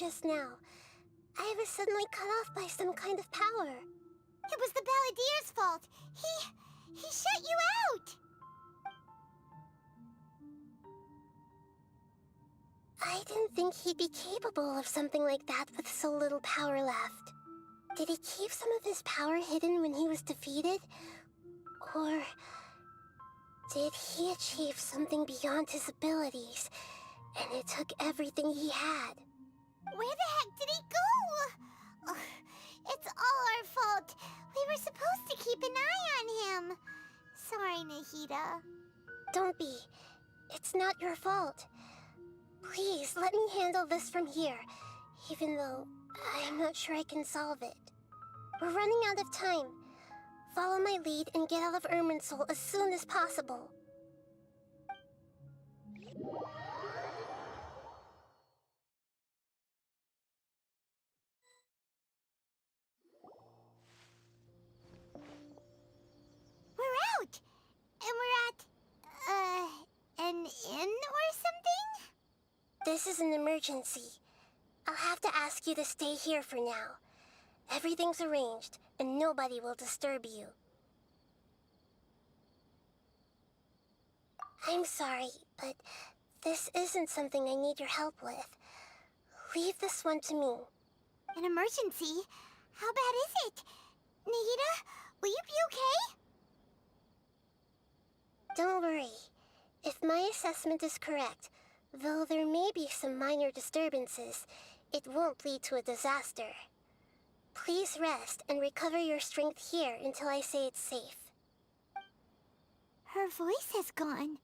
S5: just now. I was suddenly cut off by some kind of power.
S4: It was the Balladier's fault. He shut you out.
S5: I didn't think he'd be capable of something like that with so little power left. Did he keep some of his power hidden when he was defeated? Or did he achieve something beyond his abilities, and it took everything he had?
S4: Where the heck did he go? Ugh, it's all our fault. We were supposed to keep an eye on him. Sorry, Nahida.
S5: Don't be. It's not your fault. Please, let me handle this from here, even though I'm not sure I can solve it. We're running out of time. Follow my lead and get out of Irminsul as soon as possible.
S4: We're out! And we're at, an inn or something?
S5: This is an emergency. I'll have to ask you to stay here for now. Everything's arranged, and nobody will disturb you. I'm sorry, but this isn't something I need your help with. Leave this one to me.
S4: An emergency? How bad is it? Nahida, will you be okay?
S5: Don't worry. If my assessment is correct, though there may be some minor disturbances, it won't lead to a disaster. Please rest and recover your strength here until I say it's safe.
S4: Her voice has gone.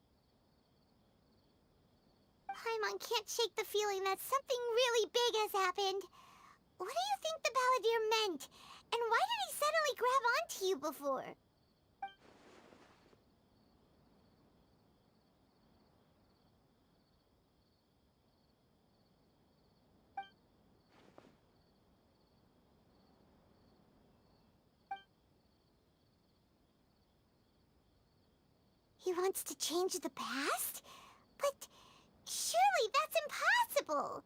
S4: Paimon can't shake the feeling that something really big has happened. What do you think the Balladeer meant? And why did he suddenly grab onto you before? He wants to change the past? But surely that's impossible!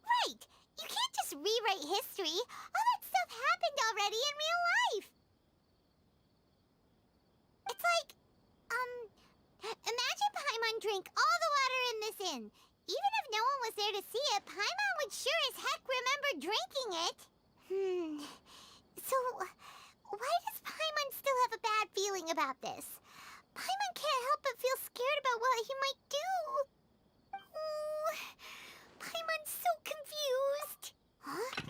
S4: Right! You can't just rewrite history! All that stuff happened already in real life! It's like, imagine Paimon drank all the water in this inn. Even if no one was there to see it, Paimon would sure as heck remember drinking it. So, why does Paimon still have a bad feeling about this? Paimon can't help but feel scared about what he might do. Oh, Paimon's so confused. Huh?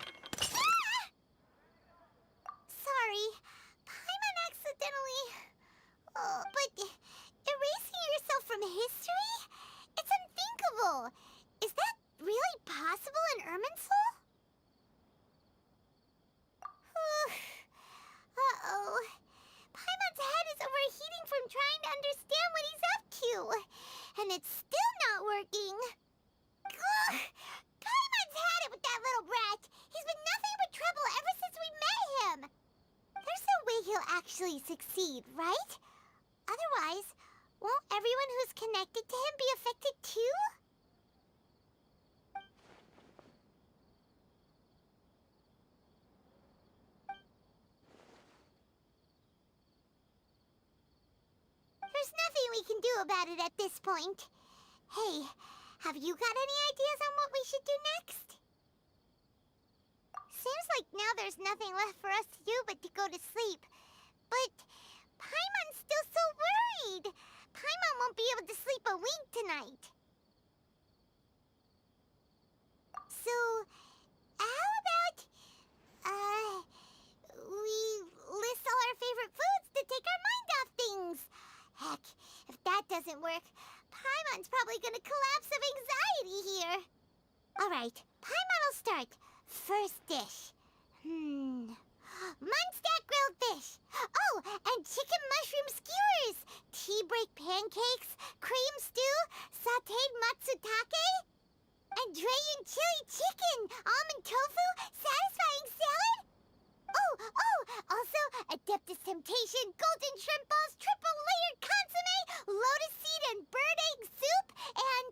S4: Ah! Sorry, Paimon accidentally... Oh, but erasing yourself from history? It's unthinkable. Is that really possible in Irminsul? Uh-oh. Paimon's head is overheating from trying to understand what he's up to. And it's still not working. Ugh! Paimon's had it with that little brat. He's been nothing but trouble ever since we met him. There's no way he'll actually succeed, right? Otherwise, won't everyone who's connected to him be affected too? There's nothing we can do about it at this point. Hey, have you got any ideas on what we should do next? Seems like now there's nothing left for us to do but to go to sleep. But Paimon's still so worried. Paimon won't be able to sleep a wink tonight. So, how about, we list all our favorite foods to take our mind off things? Heck, if that doesn't work, Paimon's probably gonna collapse of anxiety here. Alright, Paimon will start. First dish. Munstack grilled fish. Oh, and chicken mushroom skewers. Tea break pancakes, cream stew, sauteed matsutake, and Dragon chili chicken, almond tofu, satisfying salad. Oh, also Adeptus Temptation, golden shrimp balls, triple layered consomme, lotus seed and bird egg soup, and...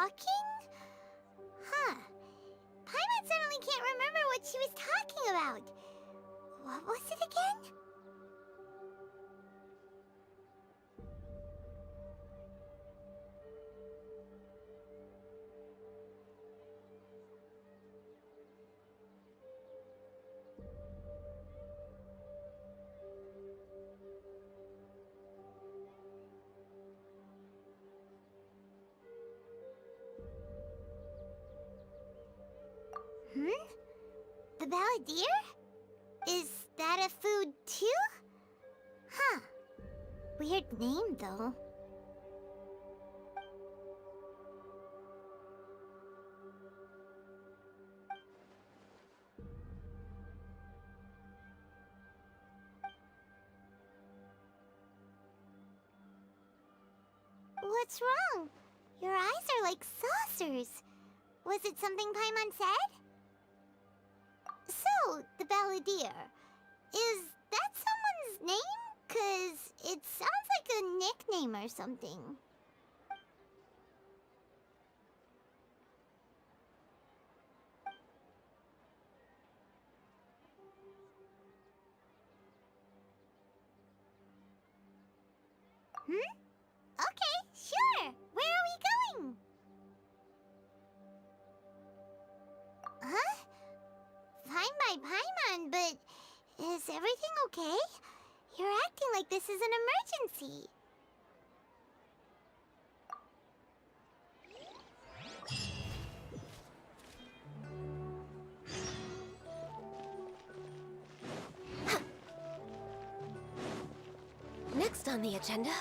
S4: talking? Huh. Paimon suddenly can't remember what she was talking about. What was it again? The balladeer? Is that a food too? Huh. Weird name though. What's wrong? Your eyes are like saucers. Was it something Paimon said? So, the balladeer. Is that someone's name? 'Cause it sounds like a nickname or something. Okay, sure. Where are we going? Huh? Fine by Paimon, but is everything okay? You're acting like this is an emergency.
S9: Next on the agenda.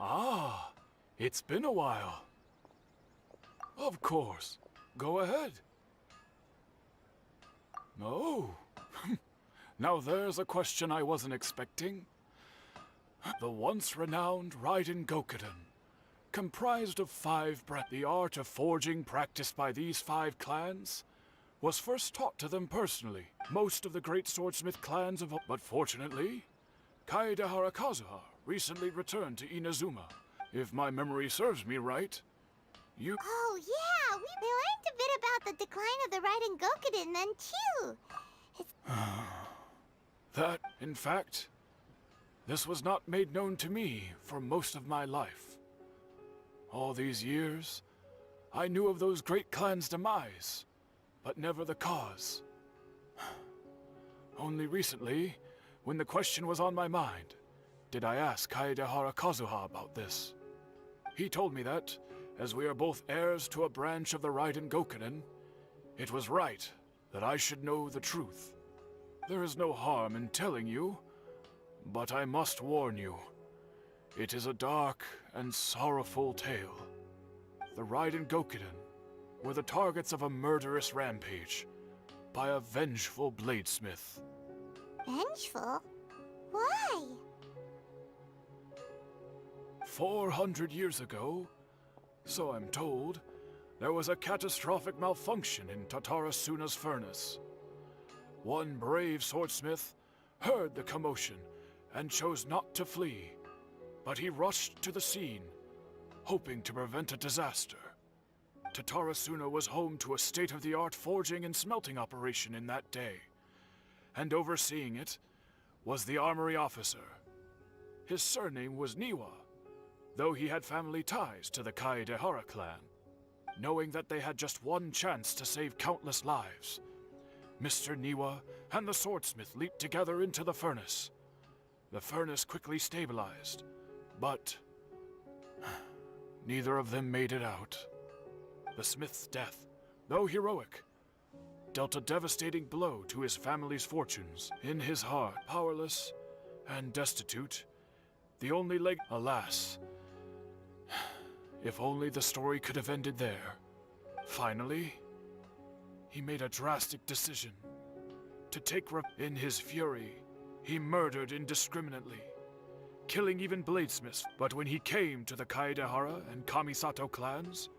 S10: Ah, it's been a while. Of course. Go ahead. Oh. Now there's a question I wasn't expecting. The once renowned Raiden Gokuden, comprised of 5 the art of forging practiced by these 5 clans, was first taught to them personally. Most of the great swordsmith clans of... But fortunately, Kaede Harakazuha recently returned to Inazuma. If my memory serves me right, you...
S4: Oh yeah, we learned a bit about the decline of the Raiden Gokuden then too.
S10: That, in fact, this was not made known to me for most of my life. All these years, I knew of those great clans' demise, but never the cause. Only recently, when the question was on my mind, did I ask Kaede Harakazuha about this. He told me that, as we are both heirs to a branch of the Raiden Gokuden, it was right that I should know the truth. There is no harm in telling you, but I must warn you. It is a dark and sorrowful tale. The Raiden Gokuden were the targets of a murderous rampage by a vengeful bladesmith.
S4: Vengeful? Why?
S10: 400 years ago, so I'm told, there was a catastrophic malfunction in Tatarasuna's furnace. One brave swordsmith heard the commotion and chose not to flee, but he rushed to the scene, hoping to prevent a disaster. Tatarasuna was home to a state-of-the-art forging and smelting operation in that day, and overseeing it was the armory officer. His surname was Niwa, though he had family ties to the Kaedehara clan. Knowing that they had just one chance to save countless lives, Mr. Niwa and the swordsmith leaped together into the furnace. The furnace quickly stabilized, but neither of them made it out. The smith's death, though heroic, dealt a devastating blow to his family's fortunes. In his heart, powerless and destitute, the only leg... Alas, If only the story could have ended there. Finally, he made a drastic decision. To take in his fury, he murdered indiscriminately, killing even bladesmiths. But when he came to the Kaedehara and Kamisato clans,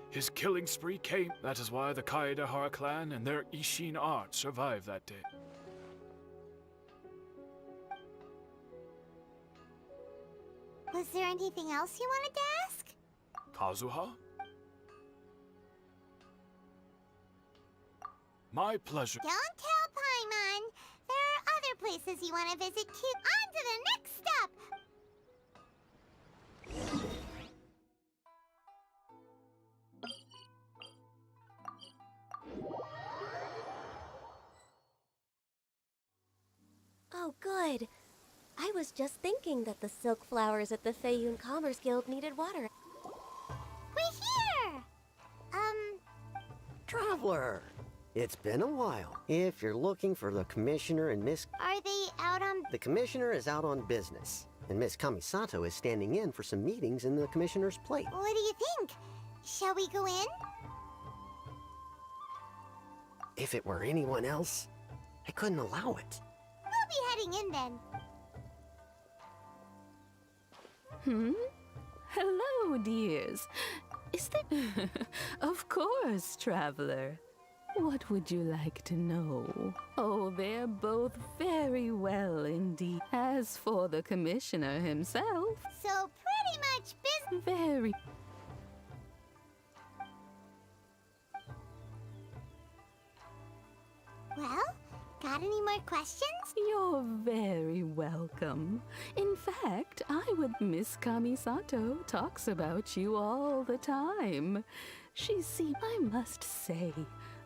S10: his killing spree came. That is why the Kaedehara clan and their Ishin art survived that day.
S4: Was there anything else you wanted to ask?
S10: Kazuha? My pleasure.
S4: Don't tell Paimon. There are other places you want to visit too. On to the next step!
S9: Oh, good. I was just thinking that the silk flowers at the Feiyun Commerce Guild needed water.
S4: We're here!
S11: Traveler! It's been a while. If you're looking for the Commissioner and Miss...
S4: Are they out on...
S11: The Commissioner is out on business, and Miss Kamisato is standing in for some meetings in the Commissioner's plate.
S4: What do you think? Shall we go in?
S11: If it were anyone else, I couldn't allow it.
S4: We'll be heading in then.
S12: Hello, dears. Is there... Of course, traveler. What would you like to know? Oh, they're both very well indeed. As for the commissioner himself...
S4: So pretty much business...
S12: Very...
S4: Well, got any more questions?
S12: You're very welcome. In fact, Miss Kamisato talks about you all the time. I must say,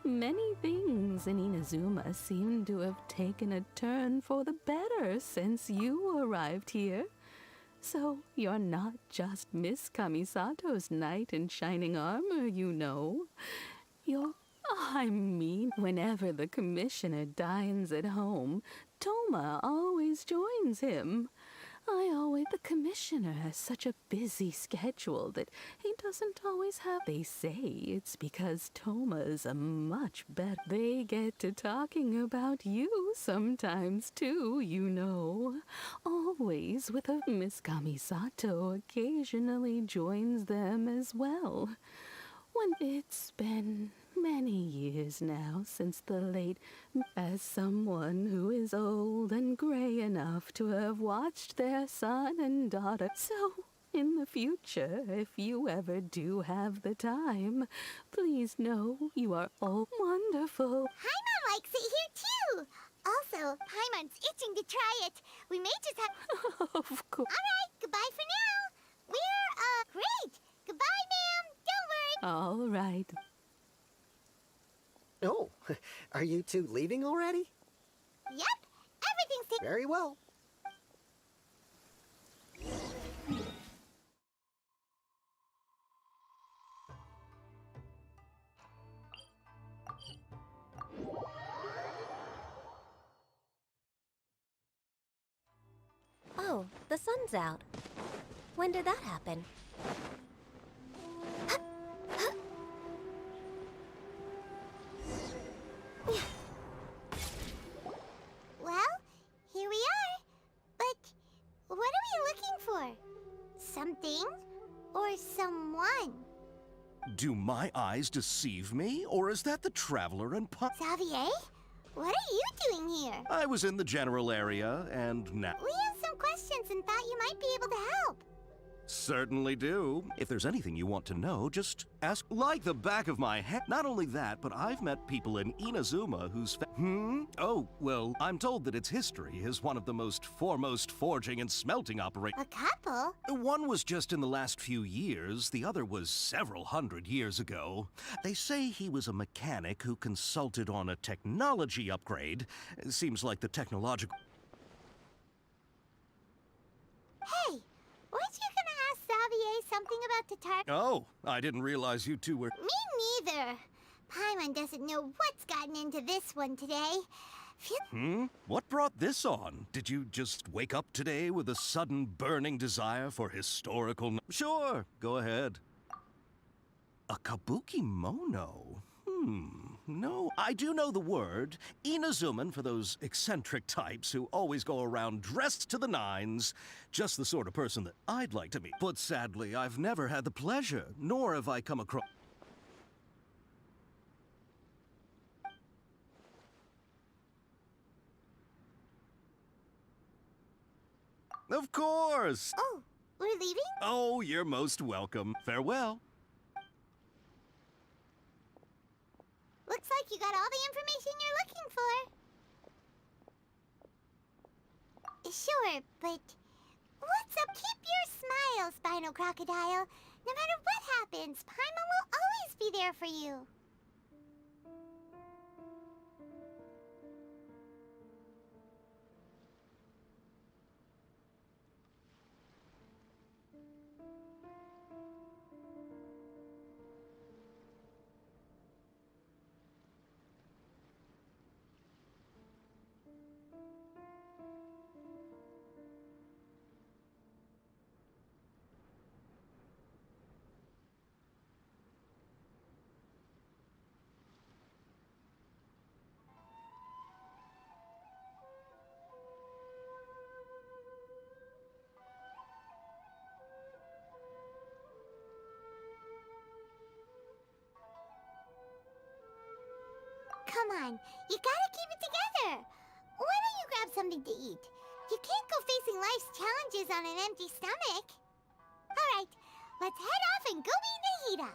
S12: many things in Inazuma seem to have taken a turn for the better since you arrived here. So you're not just Miss Kamisato's knight in shining armor, you know. Whenever the commissioner dines at home, Toma always joins him. The commissioner has such a busy schedule that he doesn't always have... They say it's because Toma is a much better... They get to talking about you sometimes too, you know. Always with a... Miss Kamisato occasionally joins them as well. It's been many years now since the late... As someone who is old and gray enough to have watched their son and daughter... So, in the future, if you ever do have the time, please know you are all wonderful.
S4: Paimon likes it here too! Also, Paimon's itching to try it. We may just have...
S12: Of course.
S4: Alright, goodbye for now. We're, great! Goodbye, ma'am. Don't worry.
S12: All right.
S11: Oh, are you two leaving already?
S4: Yep, everything's...
S11: Very well.
S9: Oh, the sun's out. When did that happen?
S4: Well, here we are. But what are we looking for? Something or someone?
S13: Do my eyes deceive me, or is that the traveler and
S4: Xavier? What are you doing here?
S13: I was in the general area, and now...
S4: We have some questions and thought you might be able to help.
S13: Certainly do. If there's anything you want to know, just ask like the back of my head. Not only that, but I've met people in Inazuma whose Oh, well, I'm told that its history is one of the most foremost forging and smelting operations.
S4: A couple?
S13: One was just in the last few years, the other was several hundred years ago. They say he was a mechanic who consulted on a technology upgrade. It seems like the technological...
S4: Hey, weren't you gonna ask Xavier something about Tatar?
S13: Oh, I didn't realize you two were...
S4: Me neither. Paimon doesn't know what's gotten into this one today.
S13: What brought this on? Did you just wake up today with a sudden burning desire for historical... Sure, go ahead. A kabuki mono? No, I do know the word. Inazuman for those eccentric types who always go around dressed to the nines. Just the sort of person that I'd like to meet. But sadly, I've never had the pleasure, nor have I come across... Of course!
S4: Oh, we're leaving?
S13: Oh, you're most welcome. Farewell.
S4: Looks like you got all the information you're looking for. Sure, but what's up? Keep your smile, Spinal Crocodile. No matter what happens, Paimon will always be there for you. Come on, you gotta keep it together. Why don't you grab something to eat? You can't go facing life's challenges on an empty stomach. All right, let's head off and go meet Nahida.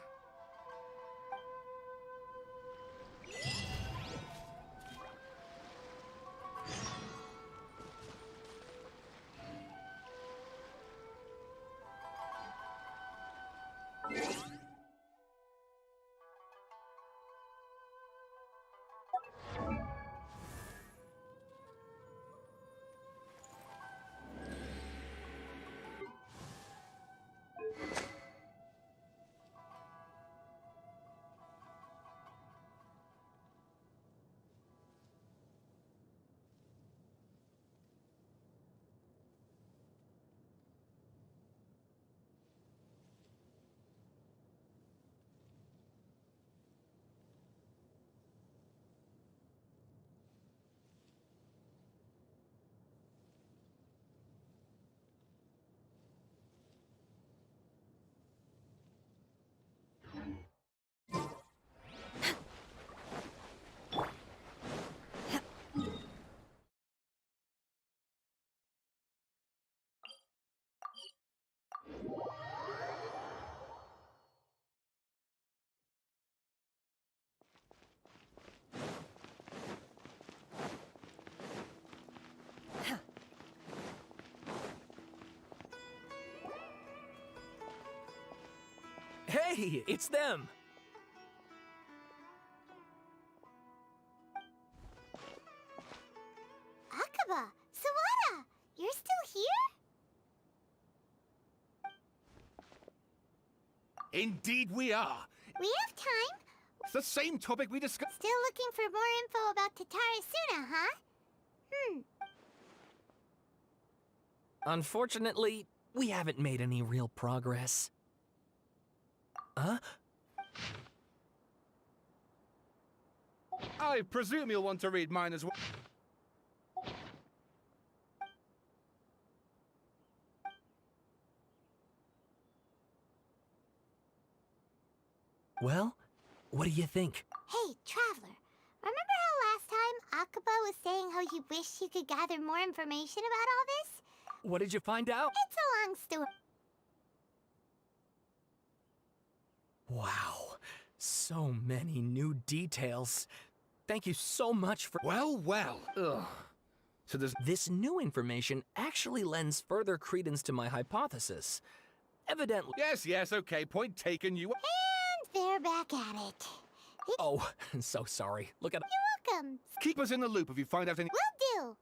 S2: Hey, it's them!
S4: Akaba, Sawada, you're still here?
S3: Indeed we are.
S4: We have time.
S3: It's the same topic we discussed.
S4: Still looking for more info about Tatarasuna, huh?
S2: Unfortunately, we haven't made any real progress. Huh?
S3: I presume you'll want to read mine as well.
S2: Well, what do you think?
S4: Hey, Traveler. Remember how last time Akaba was saying how he wished he could gather more information about all this?
S2: What did you find out?
S4: It's a long story.
S2: Wow, so many new details. Thank you so much for...
S3: Well, well. Ugh. So there's...
S2: This new information actually lends further credence to my hypothesis. Evidently...
S3: Yes, okay, point taken, you...
S4: And they're back at it.
S2: Oh, so sorry. Look at...
S4: You're welcome.
S3: Keep us in the loop if you find out any...
S4: Will do.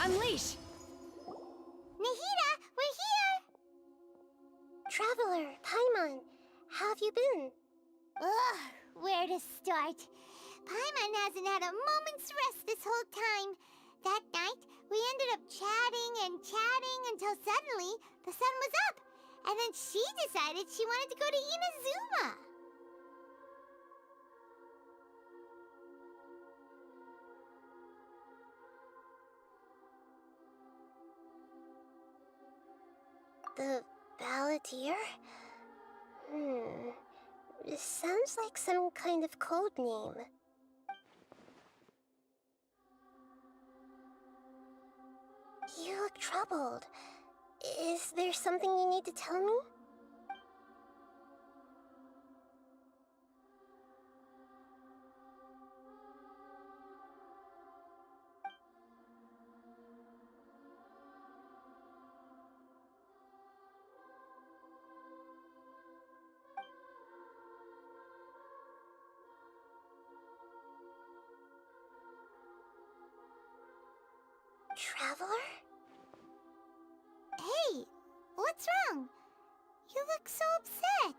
S14: Unleash!
S4: Nahida, we're here!
S5: Traveler, Paimon, how have you been?
S4: Ugh, where to start? Paimon hasn't had a moment's rest this whole time. That night, we ended up chatting and chatting until suddenly the sun was up. And then she decided she wanted to go to Inazuma.
S5: The Balladeer? This sounds like some kind of code name. You look troubled. Is there something you need to tell me? Traveler?
S4: Hey, what's wrong? You look so upset.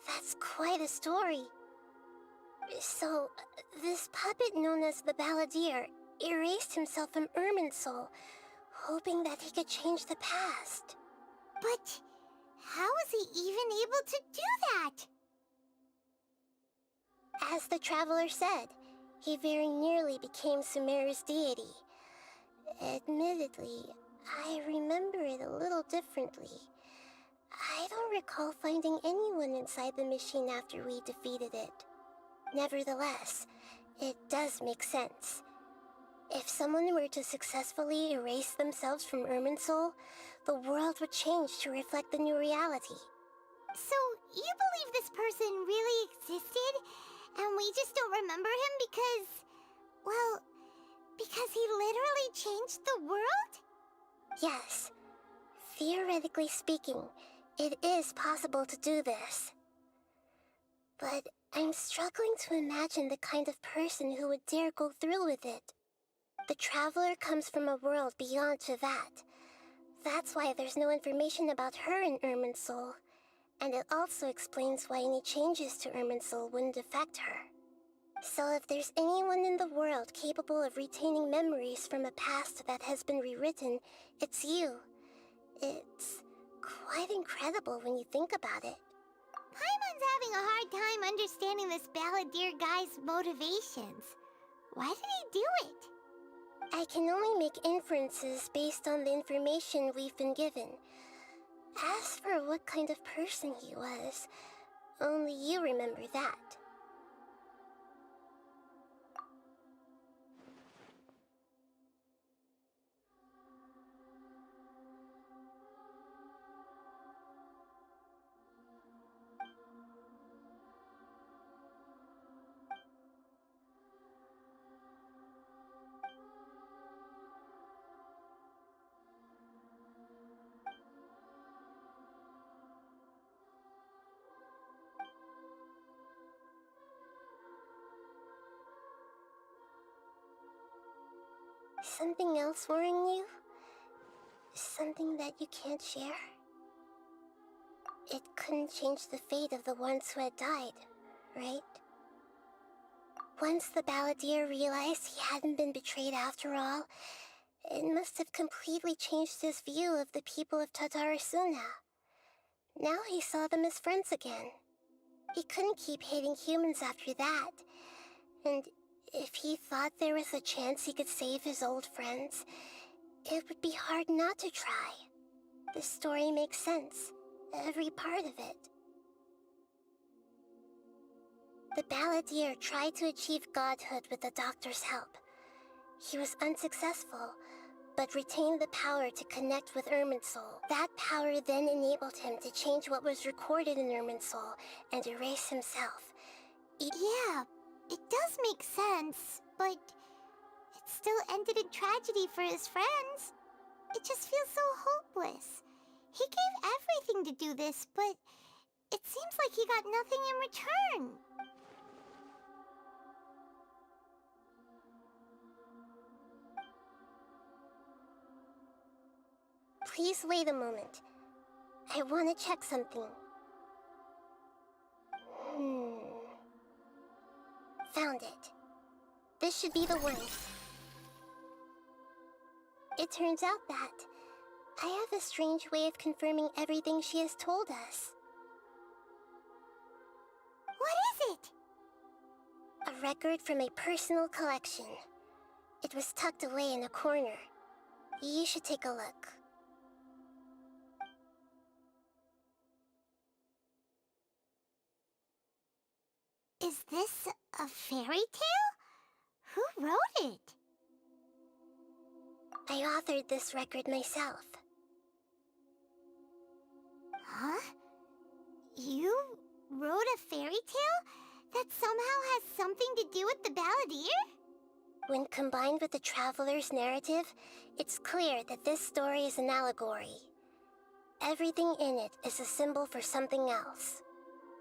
S5: That's quite a story. So, this puppet known as the Balladeer erased himself from Irminsul, hoping that he could change the past.
S4: But how was he even able to do that?
S5: As the Traveler said, he very nearly became Sumeru's deity. Admittedly, I remember it a little differently. I don't recall finding anyone inside the machine after we defeated it. Nevertheless, it does make sense. If someone were to successfully erase themselves from Irminsul, the world would change to reflect the new reality.
S4: So, you believe this person really existed, and we just don't remember him because... well, because he literally changed the world?
S5: Yes. Theoretically speaking, it is possible to do this. But I'm struggling to imagine the kind of person who would dare go through with it. The Traveler comes from a world beyond Tevat. That's why there's no information about her in Irminsul. And it also explains why any changes to Irminsul wouldn't affect her. So if there's anyone in the world capable of retaining memories from a past that has been rewritten, it's you. It's quite incredible when you think about it.
S4: Paimon's having a hard time understanding this Balladeer guy's motivations. Why did he do it?
S5: I can only make inferences based on the information we've been given. As for what kind of person he was, only you remember that. Something else worrying you? Something that you can't share? It couldn't change the fate of the ones who had died, right? Once the Balladeer realized he hadn't been betrayed after all, it must have completely changed his view of the people of Tatarasuna. Now he saw them as friends again. He couldn't keep hating humans after that, and if he thought there was a chance he could save his old friends, it would be hard not to try. The story makes sense, every part of it. The balladeer tried to achieve godhood with the doctor's help. He was unsuccessful, but retained the power to connect with Irminsul. That power then enabled him to change what was recorded in Irminsul and erase himself.
S4: Yeah, it does make sense, but it still ended in tragedy for his friends. It just feels so hopeless. He gave everything to do this, but it seems like he got nothing in return.
S5: Please wait a moment. I want to check something. Found it. This should be the one. It turns out that I have a strange way of confirming everything she has told us.
S4: What is it?
S5: A record from a personal collection. It was tucked away in a corner. You should take a look.
S4: Is this a fairy tale? Who wrote it?
S5: I authored this record myself.
S4: Huh? You wrote a fairy tale that somehow has something to do with the balladeer?
S5: When combined with the traveler's narrative, it's clear that this story is an allegory. Everything in it is a symbol for something else.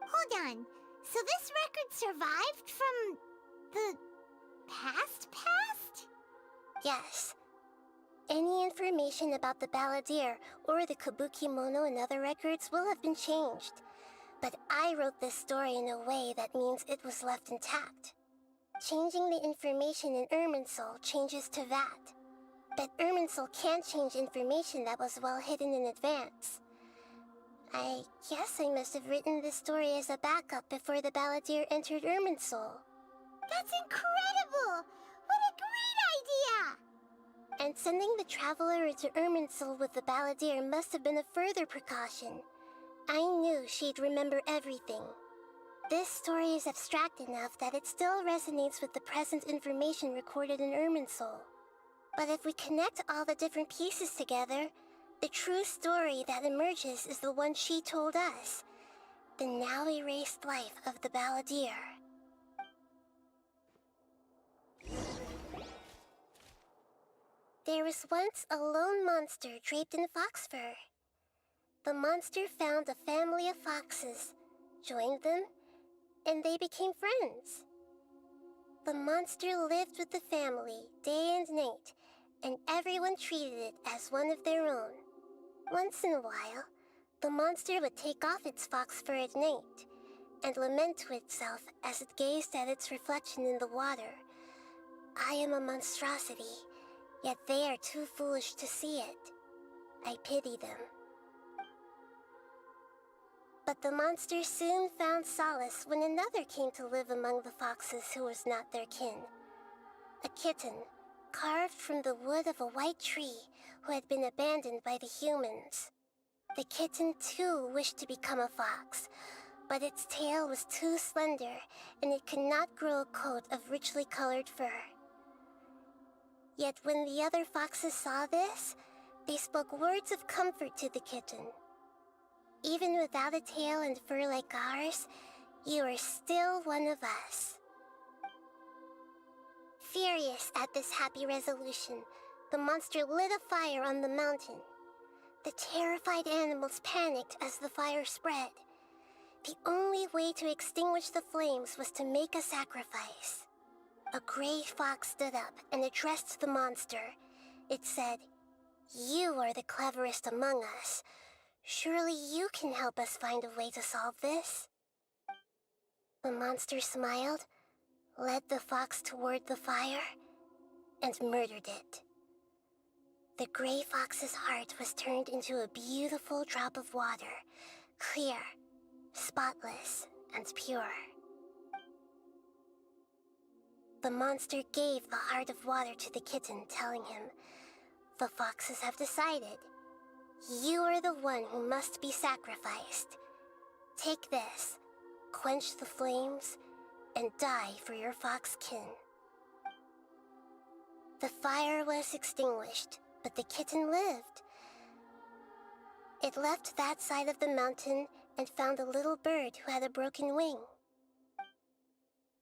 S4: Hold on. So this record survived from the past?
S5: Yes. Any information about the balladeer or the Kabuki-mono in other records will have been changed. But I wrote this story in a way that means it was left intact. Changing the information in Irminsul changes to that. But Irminsul can't change information that was well hidden in advance. I guess I must have written this story as a backup before the balladeer entered Irminsul.
S4: That's incredible! What a great idea!
S5: And sending the traveler into Irminsul with the balladeer must have been a further precaution. I knew she'd remember everything. This story is abstract enough that it still resonates with the present information recorded in Irminsul. But if we connect all the different pieces together, the true story that emerges is the one she told us. The now erased life of the balladeer. There was once a lone monster draped in fox fur. The monster found a family of foxes, joined them, and they became friends. The monster lived with the family day and night, and everyone treated it as one of their own. Once in a while, the monster would take off its fox fur at night and lament to itself as it gazed at its reflection in the water. I am a monstrosity, yet they are too foolish to see it. I pity them. But the monster soon found solace when another came to live among the foxes who was not their kin. A kitten, carved from the wood of a white tree who had been abandoned by the humans. The kitten too wished to become a fox, but its tail was too slender and it could not grow a coat of richly colored fur. Yet when the other foxes saw this, they spoke words of comfort to the kitten. Even without a tail and fur like ours, you are still one of us. Furious at this happy resolution, the monster lit a fire on the mountain. The terrified animals panicked as the fire spread. The only way to extinguish the flames was to make a sacrifice. A gray fox stood up and addressed the monster. It said, "You are the cleverest among us. Surely you can help us find a way to solve this." The monster smiled, led the fox toward the fire, and murdered it. The gray fox's heart was turned into a beautiful drop of water, clear, spotless, and pure. The monster gave the heart of water to the kitten, telling him, "The foxes have decided. You are the one who must be sacrificed. Take this, quench the flames, and die for your fox kin. The fire was extinguished, but the kitten lived. It left that side of the mountain and found a little bird who had a broken wing.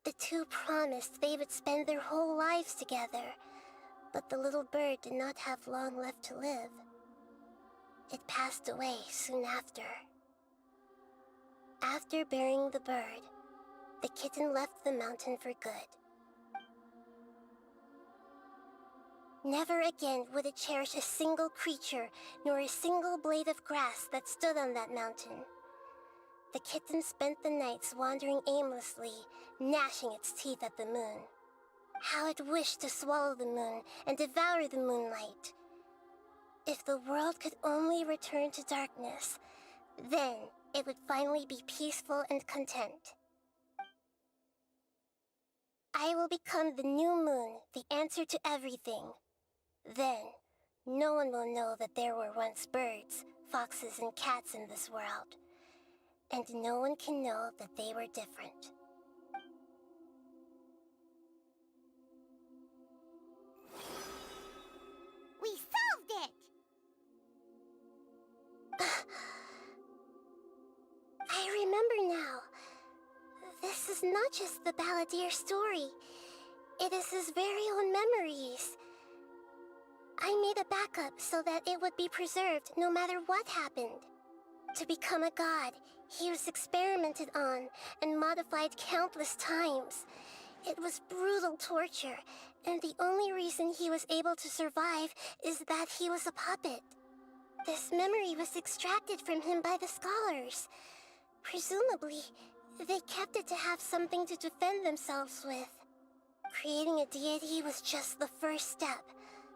S5: The two promised they would spend their whole lives together, but the little bird did not have long left to live. It passed away soon after. After burying the bird, the kitten left the mountain for good. Never again would it cherish a single creature, nor a single blade of grass that stood on that mountain. The kitten spent the nights wandering aimlessly, gnashing its teeth at the moon. How it wished to swallow the moon and devour the moonlight. If the world could only return to darkness, then it would finally be peaceful and content. I will become the new moon, the answer to everything. Then, no one will know that there were once birds, foxes, and cats in this world. And no one can know that they were different.
S4: We solved it!
S5: I remember now. This is not just the Balladeer story. It is his very own memories. I made a backup so that it would be preserved no matter what happened. To become a god, he was experimented on and modified countless times. It was brutal torture, and the only reason he was able to survive is that he was a puppet. This memory was extracted from him by the scholars. Presumably, they kept it to have something to defend themselves with. Creating a deity was just the first step.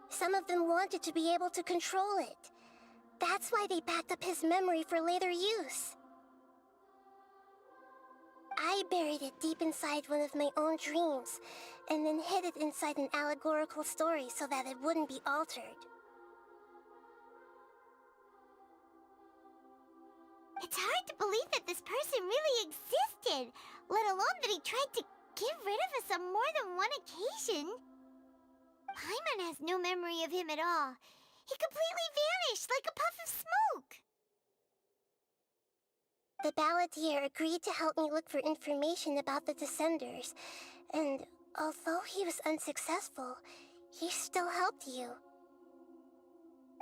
S5: Some of them wanted to be able to control it. That's why they backed up his memory for later use. I buried it deep inside one of my own dreams, and then hid it inside an allegorical story so that it wouldn't be altered.
S4: It's hard to believe that this person really existed, let alone that he tried to get rid of us on more than one occasion. Paimon has no memory of him at all. He completely vanished like a puff of smoke.
S5: The Balladeer agreed to help me look for information about the Descenders, and although he was unsuccessful, he still helped you.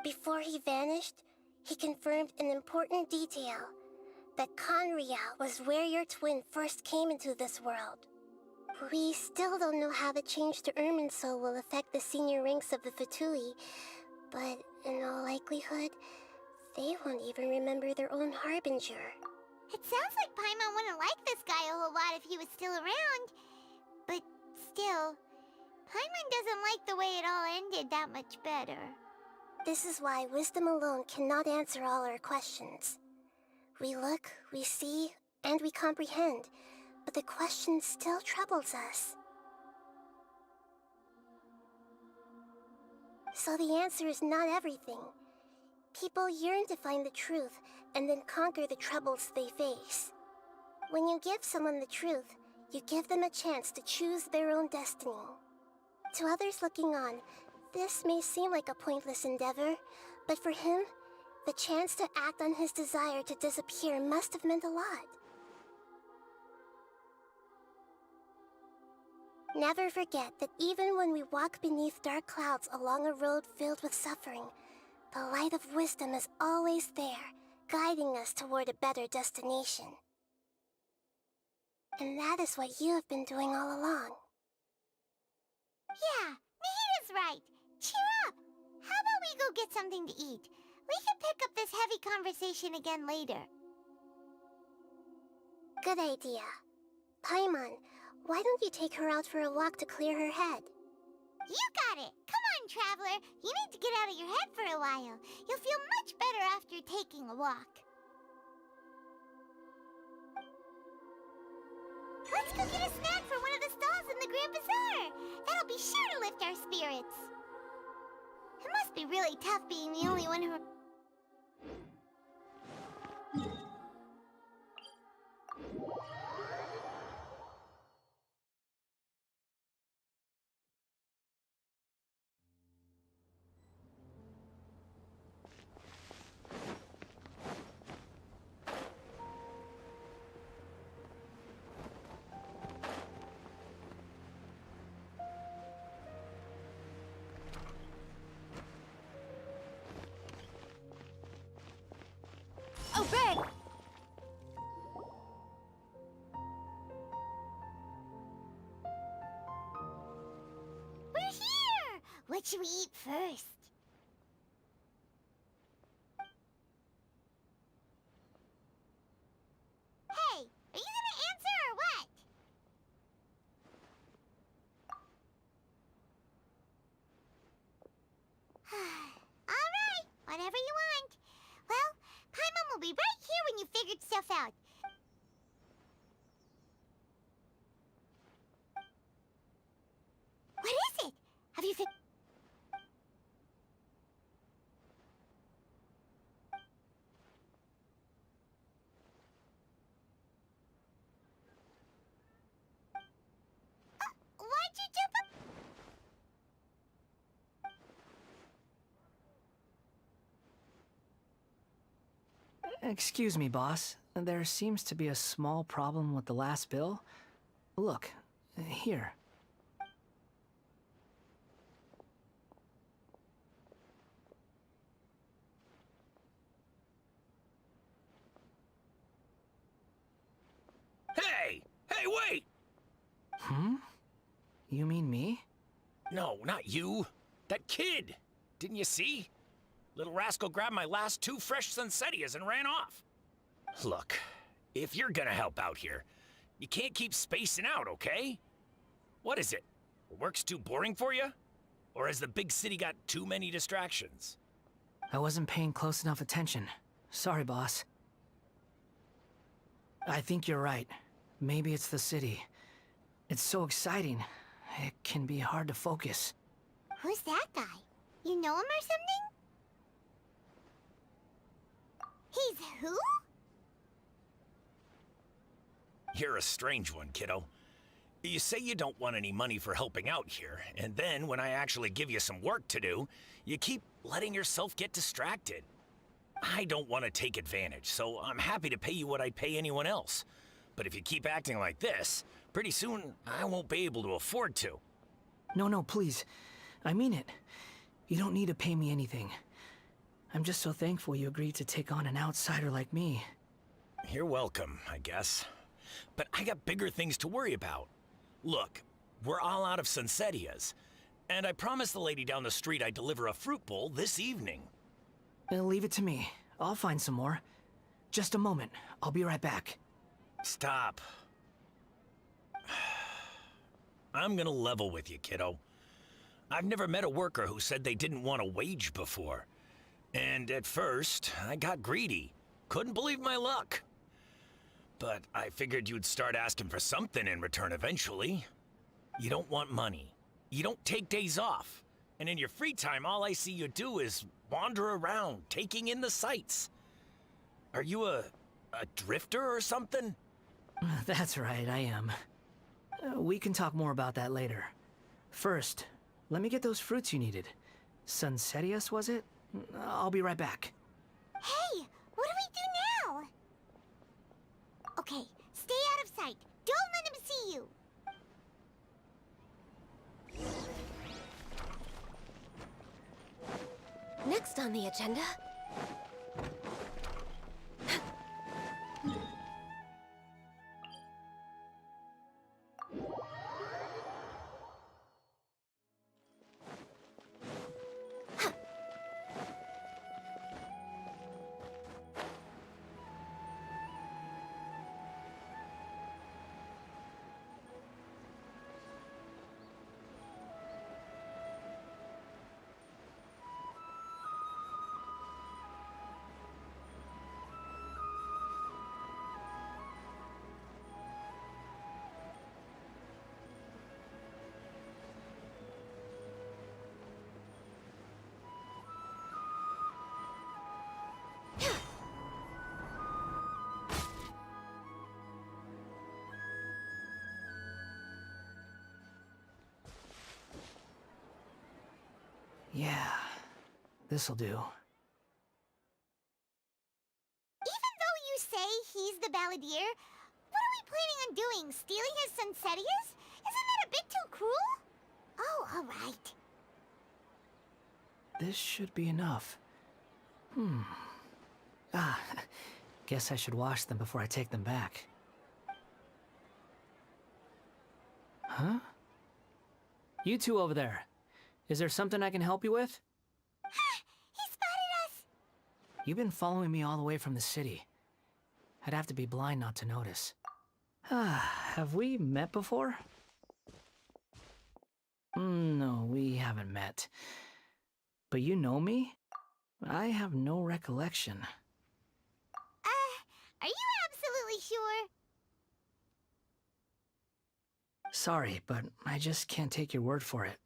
S5: Before he vanished, he confirmed an important detail, that Conria was where your twin first came into this world. We still don't know how the change to Irminsul will affect the senior ranks of the Fatui, but in all likelihood, they won't even remember their own Harbinger.
S4: It sounds like Paimon wouldn't like this guy a whole lot if he was still around. But still, Paimon doesn't like the way it all ended that much better.
S5: This is why wisdom alone cannot answer all our questions. We look, we see, and we comprehend, but the question still troubles us. So the answer is not everything. People yearn to find the truth and then conquer the troubles they face. When you give someone the truth, you give them a chance to choose their own destiny. To others looking on, this may seem like a pointless endeavor, but for him, the chance to act on his desire to disappear must have meant a lot. Never forget that even when we walk beneath dark clouds along a road filled with suffering, the light of wisdom is always there, guiding us toward a better destination. And that is what you have been doing all along.
S4: Yeah, Nahita's right. Cheer up! How about we go get something to eat? We can pick up this heavy conversation again later.
S5: Good idea. Paimon, why don't you take her out for a walk to clear her head?
S4: You got it! Come on, Traveler! You need to get out of your head for a while. You'll feel much better after taking a walk. Let's go get a snack from one of the stalls in the Grand Bazaar! That'll be sure to lift our spirits. It must be really tough being the only one who... Red! We're here! What should we eat first? Hey, are you gonna answer or what? Alright, whatever you want. Well, Paimon will be right here when you figured stuff out. What is it? Have you why'd you jump up?
S1: Excuse me, boss. There seems to be a small problem with the last bill. Look, here.
S14: Hey! Hey, wait!
S1: Hmm? You mean me?
S14: No, not you. That kid! Didn't you see? Little rascal grabbed my last 2 fresh Sunsettias and ran off. Look, if you're gonna help out here, you can't keep spacing out, okay? What is it? Work's too boring for you? Or has the big city got too many distractions?
S1: I wasn't paying close enough attention. Sorry, boss. I think you're right. Maybe it's the city. It's so exciting. It can be hard to focus.
S4: Who's that guy? You know him or something? He's who?
S14: You're a strange one, kiddo. You say you don't want any money for helping out here, and then when I actually give you some work to do, you keep letting yourself get distracted. I don't want to take advantage, so I'm happy to pay you what I'd pay anyone else. But if you keep acting like this, pretty soon I won't be able to afford to.
S1: No, please. I mean it. You don't need to pay me anything. I'm just so thankful you agreed to take on an outsider like me.
S14: You're welcome, I guess. But I got bigger things to worry about. Look, we're all out of Sunsettias, and I promised the lady down the street I'd deliver a fruit bowl this evening.
S1: Leave it to me. I'll find some more. Just a moment. I'll be right back.
S14: Stop. I'm gonna level with you, kiddo. I've never met a worker who said they didn't want a wage before. And at first, I got greedy. Couldn't believe my luck. But I figured you'd start asking for something in return eventually. You don't want money. You don't take days off. And in your free time, all I see you do is wander around, taking in the sights. Are you a drifter or something?
S1: That's right, I am. We can talk more about that later. First, let me get those fruits you needed. Sunsettias, was it? I'll be right back.
S4: Hey, what do we do now? Okay, stay out of sight. Don't let him see you.
S9: Next on the agenda...
S1: Yeah, this'll do.
S4: Even though you say he's the balladeer, what are we planning on doing? Stealing his Sunsettias? Isn't that a bit too cruel? Oh, alright.
S1: This should be enough. Guess I should wash them before I take them back. Huh? You two over there. Is there something I can help you with?
S4: He spotted us!
S1: You've been following me all the way from the city. I'd have to be blind not to notice. Have we met before? No, we haven't met. But you know me? I have no recollection.
S4: Are you absolutely sure?
S1: Sorry, but I just can't take your word for it.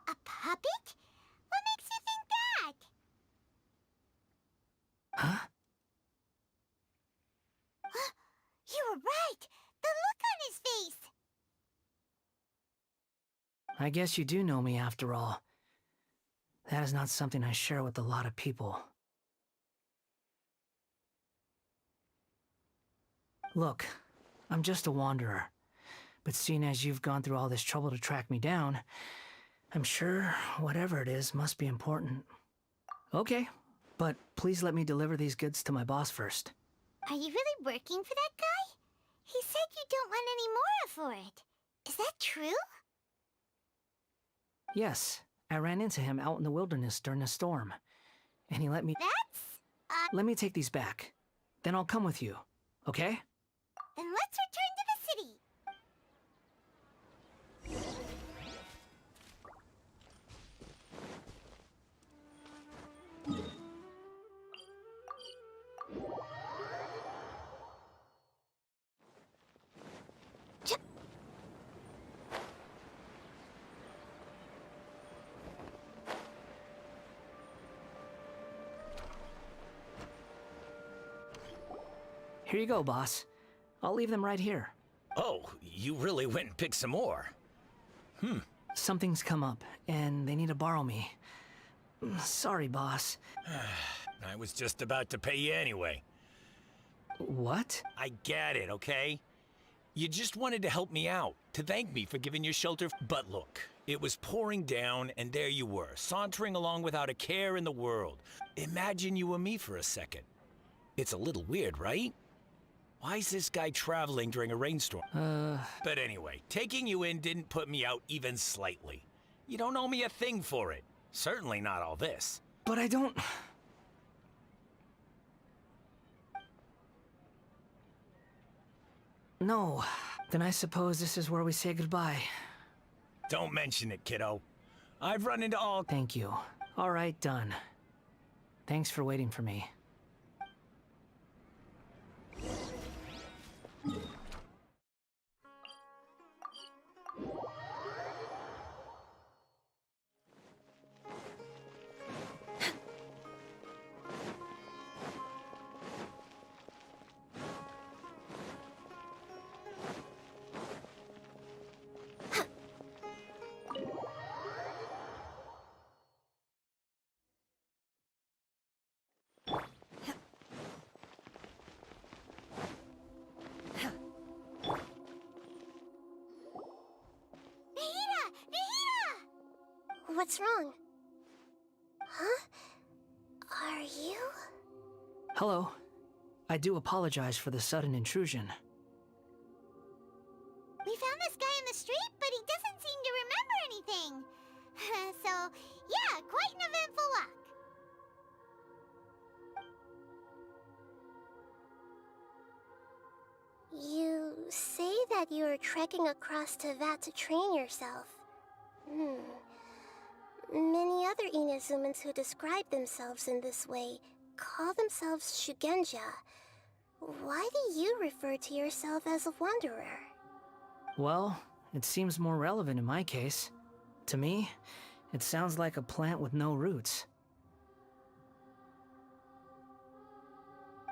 S4: A puppet? What makes you think that?
S1: Huh?
S4: You were right! The look on his face!
S1: I guess you do know me after all. That is not something I share with a lot of people. Look, I'm just a wanderer. But seeing as you've gone through all this trouble to track me down, I'm sure whatever it is must be important. Okay, but please let me deliver these goods to my boss first.
S4: Are you really working for that guy? He said you don't want any more for it. Is that true?
S1: Yes, I ran into him out in the wilderness during a storm. And he let me...
S4: That's...
S1: Let me take these back. Then I'll come with you, okay?
S4: Then let's return to the city.
S1: Here you go, boss. I'll leave them right here.
S14: Oh, you really went and picked some more.
S1: Something's come up, and they need to borrow me. Sorry, boss.
S14: I was just about to pay you anyway.
S1: What?
S14: I get it, okay? You just wanted to help me out, to thank me for giving you shelter. But look, it was pouring down, and there you were, sauntering along without a care in the world. Imagine you were me for a second. It's a little weird, right? Why is this guy traveling during a rainstorm? But anyway, taking you in didn't put me out even slightly. You don't owe me a thing for it. Certainly not all this.
S1: But I don't... No. Then I suppose this is where we say goodbye.
S14: Don't mention it, kiddo. I've run into all...
S1: Thank you. All right, done. Thanks for waiting for me.
S5: What's wrong? Huh? Are you?
S1: Hello. I do apologize for the sudden intrusion.
S4: We found this guy in the street, but he doesn't seem to remember anything. So, yeah, quite an eventful walk.
S5: You say that you are trekking across Teyvat to train yourself. Many other Inazumans who describe themselves in this way call themselves Shugenja. Why do you refer to yourself as a wanderer?
S1: Well, it seems more relevant in my case. To me, it sounds like a plant with no roots.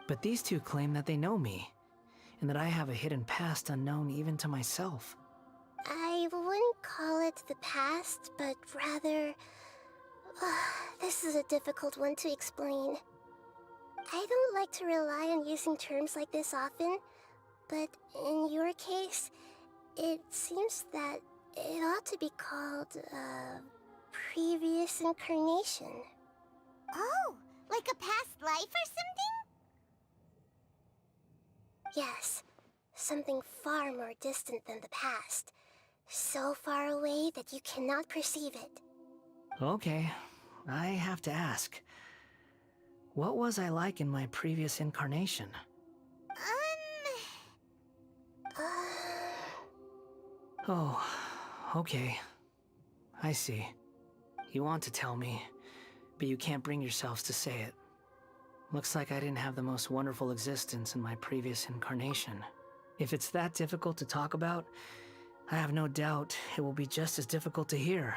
S1: But these two claim that they know me, and that I have a hidden past unknown even to myself.
S5: I wouldn't call it the past, but rather... this is a difficult one to explain. I don't like to rely on using terms like this often, but in your case, it seems that it ought to be called, previous incarnation.
S4: Oh, Like a past life or something?
S5: Yes, something far more distant than the past. So far away that you cannot perceive it.
S1: Okay, I have to ask. What was I like in my previous incarnation? Oh, okay. I see. You want to tell me, but you can't bring yourselves to say it. Looks like I didn't have the most wonderful existence in my previous incarnation. If it's that difficult to talk about, I have no doubt it will be just as difficult to hear.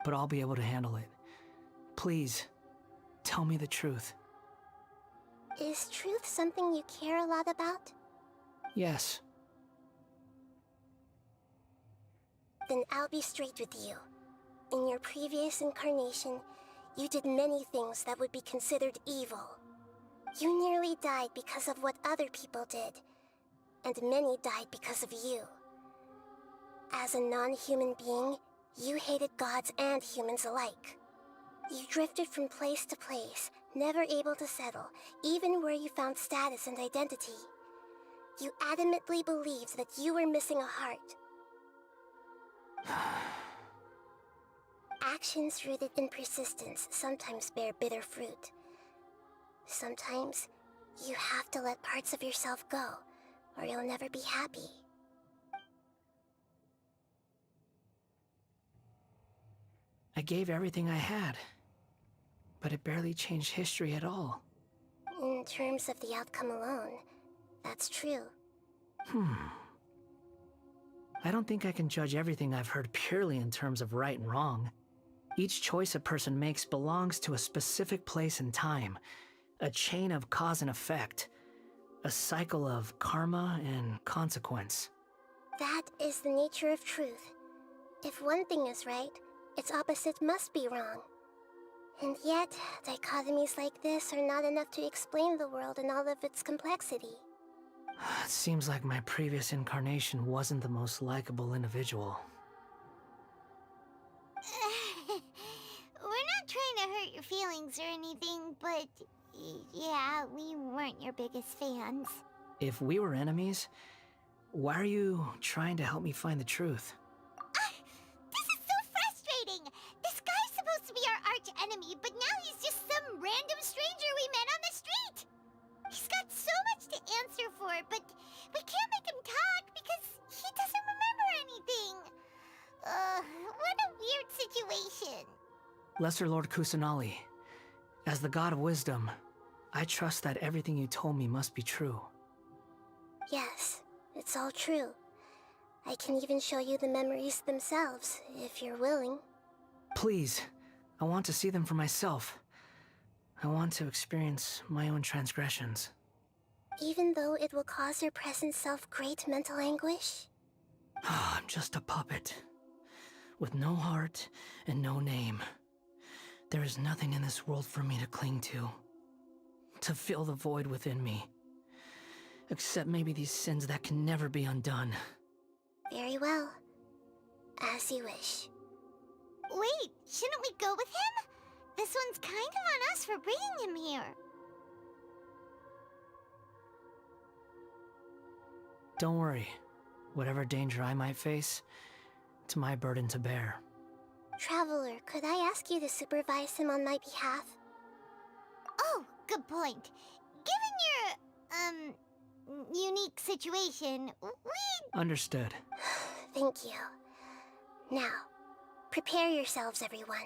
S1: But I'll be able to handle it. Please, tell me the truth.
S5: Is truth something you care a lot about?
S1: Yes.
S5: Then I'll be straight with you. In your previous incarnation, you did many things that would be considered evil. You nearly died because of what other people did, and many died because of you. As a non-human being, you hated gods and humans alike. You drifted from place to place, never able to settle, even where you found status and identity. You adamantly believed that you were missing a heart. Actions rooted in persistence sometimes bear bitter fruit. Sometimes, you have to let parts of yourself go, or you'll never be happy.
S1: I gave everything I had, but it barely changed history at all.
S5: In terms of the outcome alone, that's true.
S1: I don't think I can judge everything I've heard purely in terms of right and wrong. Each choice a person makes belongs to a specific place and time, a chain of cause and effect, a cycle of karma and consequence.
S5: That is the nature of truth. If one thing is right, its opposite must be wrong. And yet, dichotomies like this are not enough to explain the world in all of its complexity.
S1: It seems like my previous incarnation wasn't the most likable individual.
S4: We're not trying to hurt your feelings or anything, but yeah, we weren't your biggest fans.
S1: If we were enemies, why are you trying to help me find the truth?
S4: This is so frustrating! This guy's supposed to be our arch enemy, but now he's just some random stranger we met on the street! He's got so much to answer for, but we can't make him talk because he doesn't remember anything. What a weird situation.
S1: Lesser Lord Kusanali, as the God of Wisdom, I trust that everything you told me must be true.
S5: Yes, it's all true. I can even show you the memories themselves, if you're willing.
S1: Please, I want to see them for myself. I want to experience my own transgressions.
S5: Even though it will cause your present self great mental anguish?
S1: I'm just a puppet, with no heart and no name. There is nothing in this world for me to cling to fill the void within me. Except maybe these sins that can never be undone.
S5: Very well. As you wish.
S4: Wait, shouldn't we go with him? This one's kind of on us for bringing him here.
S1: Don't worry. Whatever danger I might face, it's my burden to bear.
S5: Traveler, could I ask you to supervise him on my behalf?
S4: Oh, good point. Given your, unique situation, we...
S1: Understood.
S5: Thank you. Now, prepare yourselves, everyone.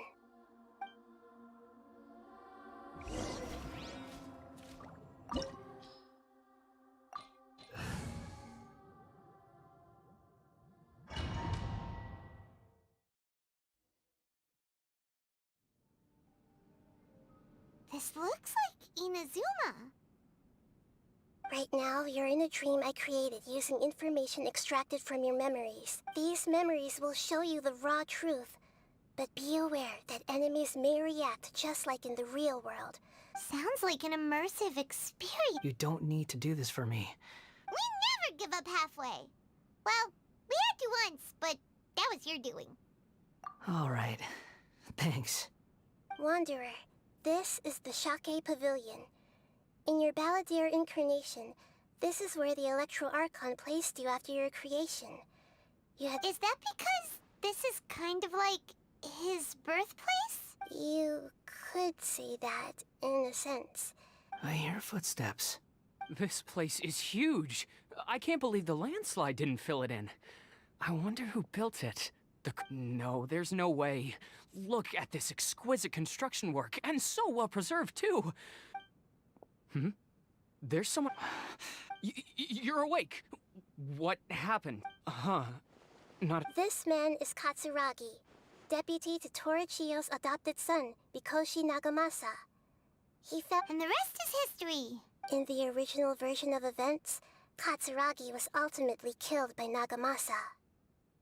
S4: This looks like Inazuma.
S5: Right now, you're in a dream I created using information extracted from your memories. These memories will show you the raw truth, but be aware that enemies may react just like in the real world.
S4: Sounds like an immersive experience.
S1: You don't need to do this for me.
S4: We never give up halfway. Well, we had to once, but that was your doing.
S1: All right. Thanks.
S5: Wanderer, This is the Shake Pavilion. In your Balladeer incarnation, this is where the Electro Archon placed you after your creation.
S4: Is that because this is kind of like his birthplace?
S5: You could say that, in a sense.
S1: I hear footsteps.
S15: This place is huge. I can't believe the landslide didn't fill it in. I wonder who built it. No, there's no way. Look at this exquisite construction work, and so well preserved, too. There's someone... You're awake. What happened? Not...
S5: This man is Katsuragi, deputy to Torichiyo's adopted son, Mikoshi Nagamasa. He fell...
S4: And the rest is history.
S5: In the original version of events, Katsuragi was ultimately killed by Nagamasa.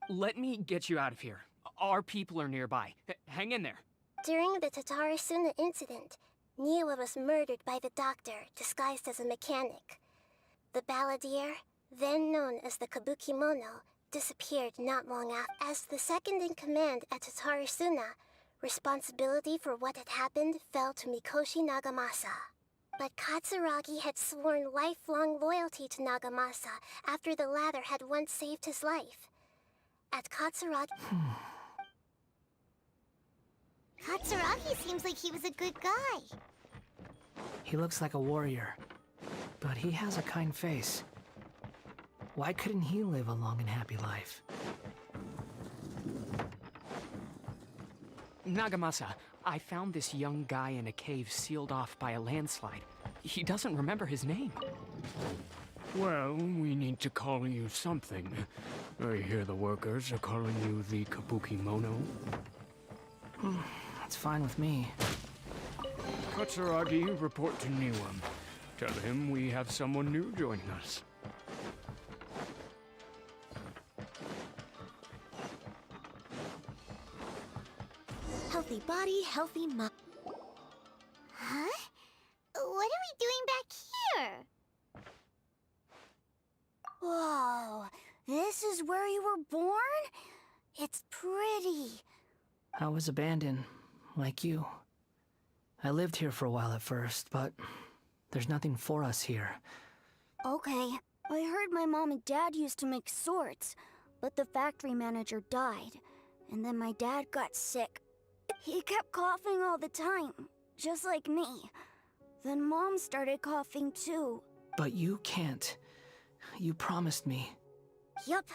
S15: Let me get you out of here. Our people are nearby. Hang in there.
S5: During the Tatarasuna incident, Niwa was murdered by the doctor, disguised as a mechanic. The Balladeer, then known as the Kabukimono, disappeared not long after. As the second-in-command at Tatarasuna, responsibility for what had happened fell to Mikoshi Nagamasa. But Katsuragi had sworn lifelong loyalty to Nagamasa after the latter had once saved his life. At Katsuragi...
S4: Katsuragi seems like he was a good guy.
S1: He looks like a warrior, but he has a kind face. Why couldn't he live a long and happy life?
S15: Nagamasa, I found this young guy in a cave sealed off by a landslide. He doesn't remember his name.
S16: Well, we need to call you something. I hear the workers are calling you the Kabukimono.
S1: That's fine with me.
S16: Katsuragi, report to Niwa. Tell him we have someone new joining us.
S9: Healthy body, healthy mind.
S4: Huh? What are we doing back here? Whoa, this is where you were born? It's pretty.
S1: I was abandoned, like you. I lived here for a while at first, but there's nothing for us here.
S17: Okay, I heard my mom and dad used to make swords, but the factory manager died, and then my dad got sick. He kept coughing all the time, just like me. Then Mom started coughing too.
S1: But you can't. You promised me.
S17: Yup,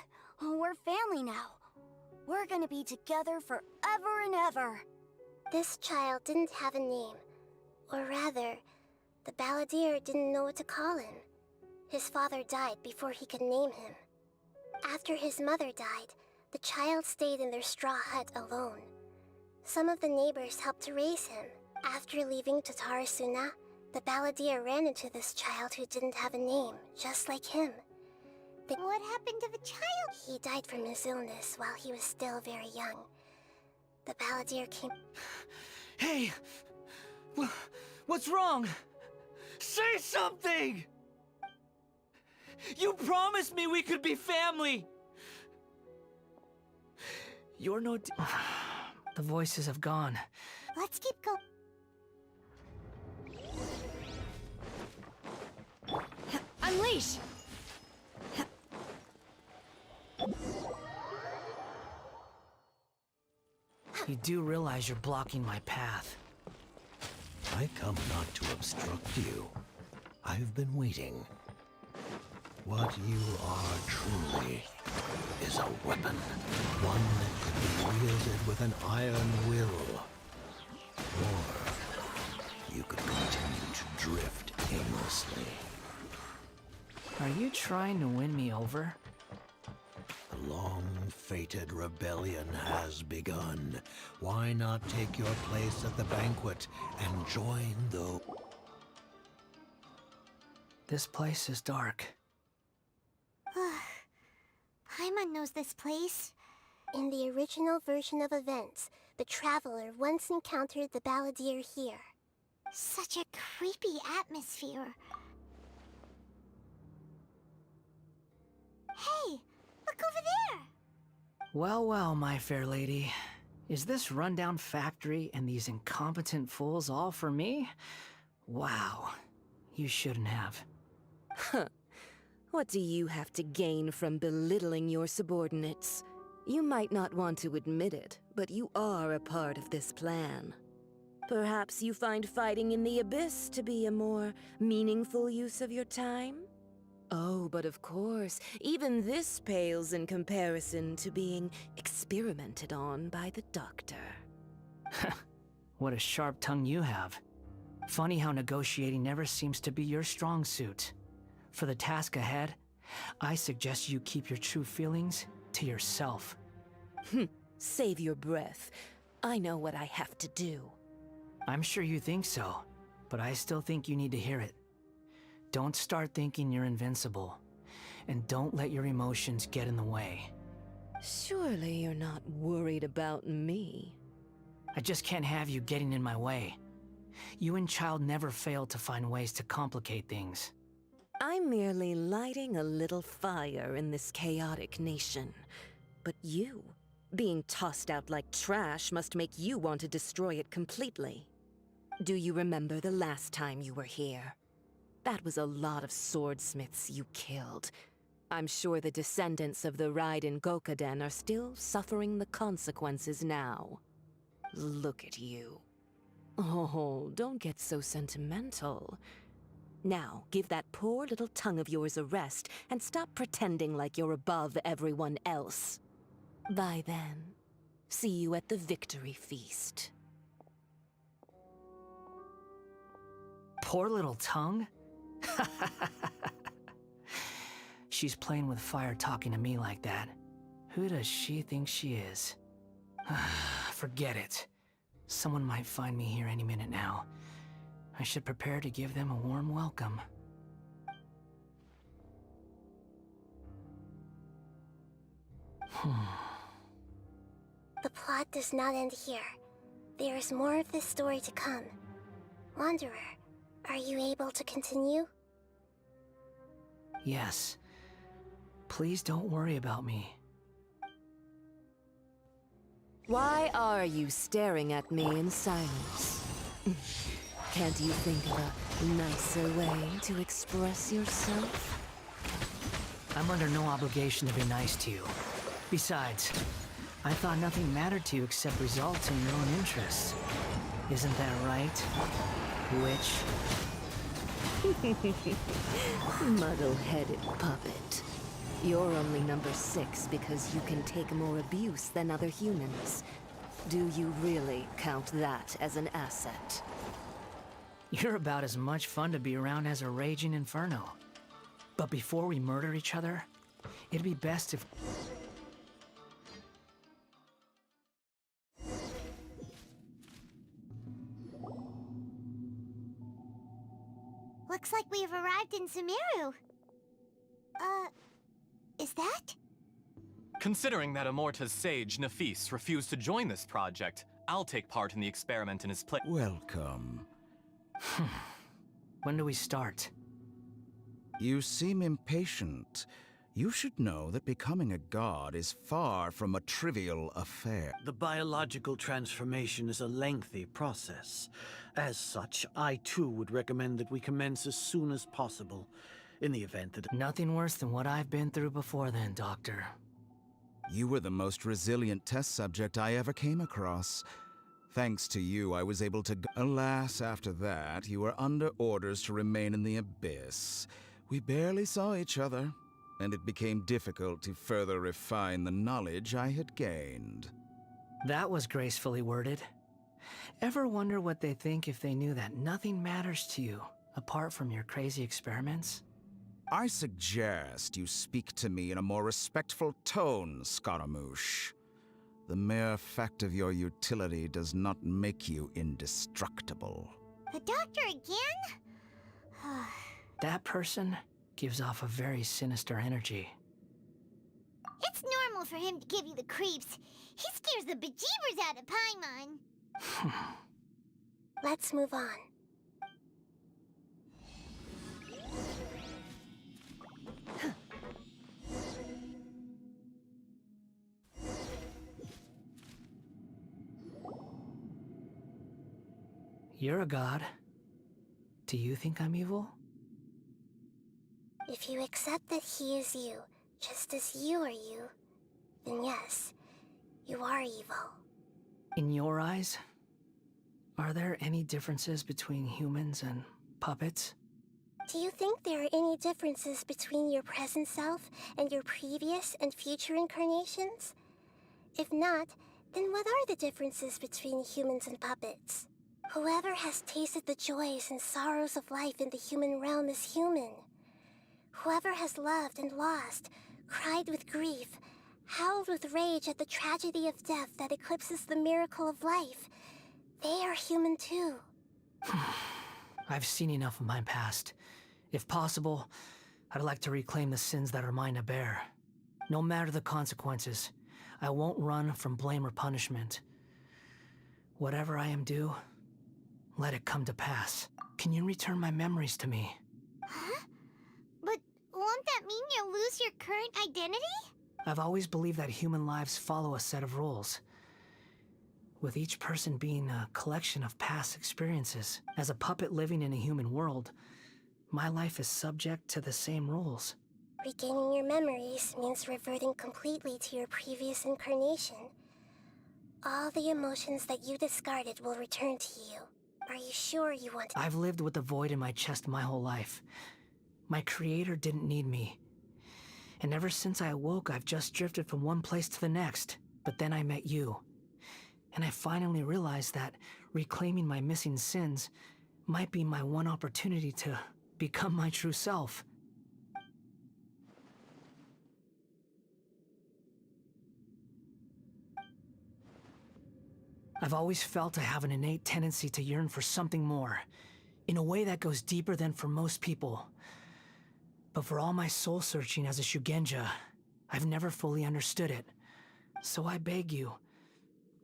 S17: we're family now. We're gonna be together forever and ever.
S5: This child didn't have a name. Or rather, the Balladeer didn't know what to call him. His father died before he could name him. After his mother died, the child stayed in their straw hut alone. Some of the neighbors helped to raise him. After leaving Tatarasuna, the Balladeer ran into this child who didn't have a name, just like him.
S4: What happened to the child?
S5: He died from his illness while he was still very young. The Balladeer came...
S15: Hey! What's wrong? Say something! You promised me we could be family! You're no...
S1: The voices have gone.
S4: Let's keep going.
S17: Unleash!
S1: You do realize you're blocking my path.
S18: I come not to obstruct you. I've been waiting. What you are truly is a weapon. One that can be wielded with an iron will. Or you could continue to drift aimlessly.
S1: Are you trying to win me over?
S18: The long-fated rebellion has begun. Why not take your place at the banquet and join the...
S1: This place is dark.
S4: Paimon knows this place.
S5: In the original version of events, the Traveler once encountered the Balladeer here.
S4: Such a creepy atmosphere. Hey, look over there!
S1: Well, well, my fair lady. Is this rundown factory and these incompetent fools all for me? Wow. You shouldn't have.
S19: Huh. What do you have to gain from belittling your subordinates? You might not want to admit it, but you are a part of this plan. Perhaps you find fighting in the Abyss to be a more meaningful use of your time? Oh, but of course, even this pales in comparison to being experimented on by the doctor.
S1: What a sharp tongue you have. Funny how negotiating never seems to be your strong suit. For the task ahead, I suggest you keep your true feelings to yourself.
S19: Save your breath. I know what I have to do.
S1: I'm sure you think so, but I still think you need to hear it. Don't start thinking you're invincible, and don't let your emotions get in the way.
S19: Surely you're not worried about me.
S1: I just can't have you getting in my way. You and Child never fail to find ways to complicate things.
S19: I'm merely lighting a little fire in this chaotic nation. But you, being tossed out like trash, must make you want to destroy it completely. Do you remember the last time you were here? That was a lot of swordsmiths you killed. I'm sure the descendants of the Raiden Gokaden are still suffering the consequences now. Look at you. Oh, don't get so sentimental. Now, give that poor little tongue of yours a rest and stop pretending like you're above everyone else. Bye then. See you at the victory feast.
S1: Poor little tongue? She's playing with fire talking to me like that. Who does she think she is? Forget it. Someone might find me here any minute now. I should prepare to give them a warm welcome.
S5: The plot does not end here. There is more of this story to come. Wanderer, are you able to continue?
S1: Yes. Please don't worry about me.
S19: Why are you staring at me in silence? Can't you think of a nicer way to express yourself?
S1: I'm under no obligation to be nice to you. Besides, I thought nothing mattered to you except results in your own interests. Isn't that right, witch?
S19: Muddle-headed puppet. You're only number 6 because you can take more abuse than other humans. Do you really count that as an asset?
S1: You're about as much fun to be around as a raging inferno. But before we murder each other, it'd be best if...
S4: Looks like we've arrived in Sumeru. Is that?
S6: Considering that Amorta's sage, Nafis, refused to join this project, I'll take part in the experiment in his place.
S8: Welcome.
S1: When do we start?
S8: You seem impatient. You should know that becoming a god is far from a trivial affair.
S20: The biological transformation is a lengthy process. As such, I too would recommend that we commence as soon as possible, in the event that...
S1: Nothing worse than what I've been through before then, Doctor.
S8: You were the most resilient test subject I ever came across. Thanks to you, I was able to... Alas, after that, you were under orders to remain in the Abyss. We barely saw each other, and it became difficult to further refine the knowledge I had gained.
S1: That was gracefully worded. Ever wonder what they think if they knew that nothing matters to you, apart from your crazy experiments?
S8: I suggest you speak to me in a more respectful tone, Scaramouche. The mere fact of your utility does not make you indestructible.
S4: The doctor again?
S1: That person gives off a very sinister energy.
S4: It's normal for him to give you the creeps. He scares the bejeebers out of Paimon.
S5: Let's move on.
S1: You're a god. Do you think I'm evil?
S5: If you accept that he is you, just as you are you, then yes, you are evil.
S1: In your eyes, are there any differences between humans and puppets?
S5: Do you think there are any differences between your present self and your previous and future incarnations? If not, then what are the differences between humans and puppets? Whoever has tasted the joys and sorrows of life in the human realm is human. Whoever has loved and lost, cried with grief, howled with rage at the tragedy of death that eclipses the miracle of life, they are human too.
S1: I've seen enough of my past. If possible, I'd like to reclaim the sins that are mine to bear. No matter the consequences, I won't run from blame or punishment. Whatever I am due, let it come to pass. Can you return my memories to me?
S4: Huh? But won't that mean you'll lose your current identity?
S1: I've always believed that human lives follow a set of rules, with each person being a collection of past experiences. As a puppet living in a human world, my life is subject to the same rules.
S5: Regaining your memories means reverting completely to your previous incarnation. All the emotions that you discarded will return to you. Are you sure you want to?
S1: I've lived with the void in my chest my whole life. My creator didn't need me. And ever since I awoke, I've just drifted from one place to the next. But then I met you. And I finally realized that reclaiming my missing sins might be my one opportunity to become my true self. I've always felt I have an innate tendency to yearn for something more, in a way that goes deeper than for most people. But for all my soul-searching as a Shugenja, I've never fully understood it. So I beg you,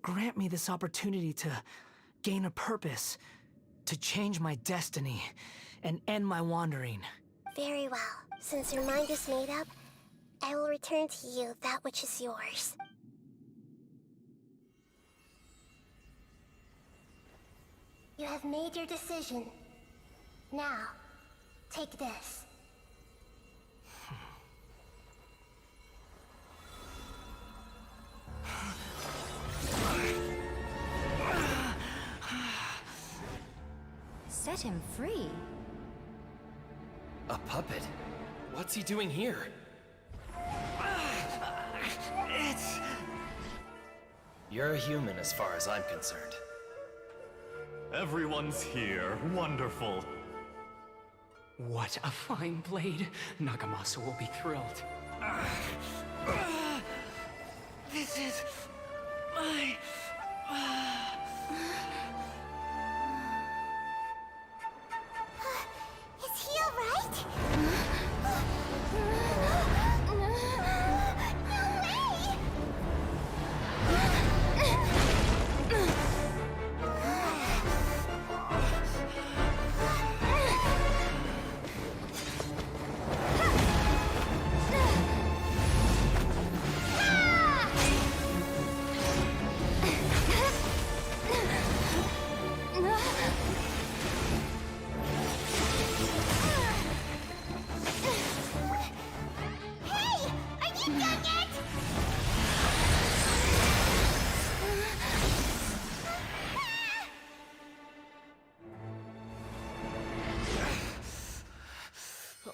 S1: grant me this opportunity to gain a purpose, to change my destiny, and end my wandering.
S5: Very well. Since your mind is made up, I will return to you that which is yours. You have made your decision. Now, take this.
S21: Set him free?
S7: A puppet? What's he doing here? You're a human as far as I'm concerned.
S6: Everyone's here. Wonderful.
S15: What a fine blade. Nagamasa will be thrilled.
S1: This is my...
S4: Is he alright?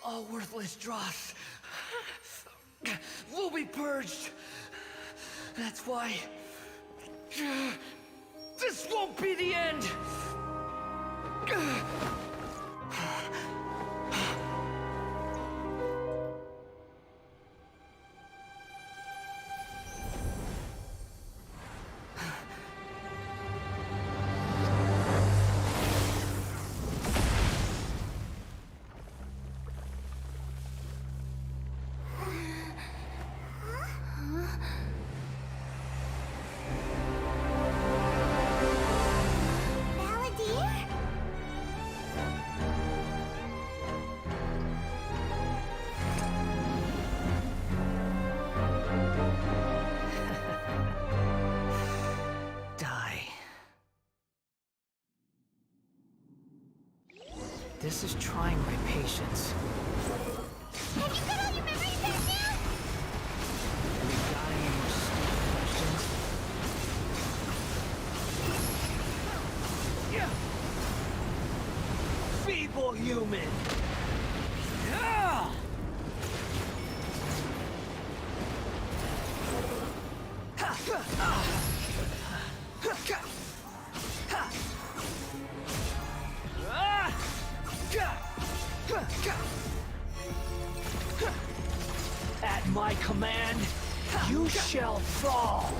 S1: All worthless dross will be purged. That's why this won't be the end. This is trying my patience.
S4: Have you got all your memories back now?
S1: Have you got any more stupid questions?
S21: Yeah. Feeble human. At my command, you shall fall.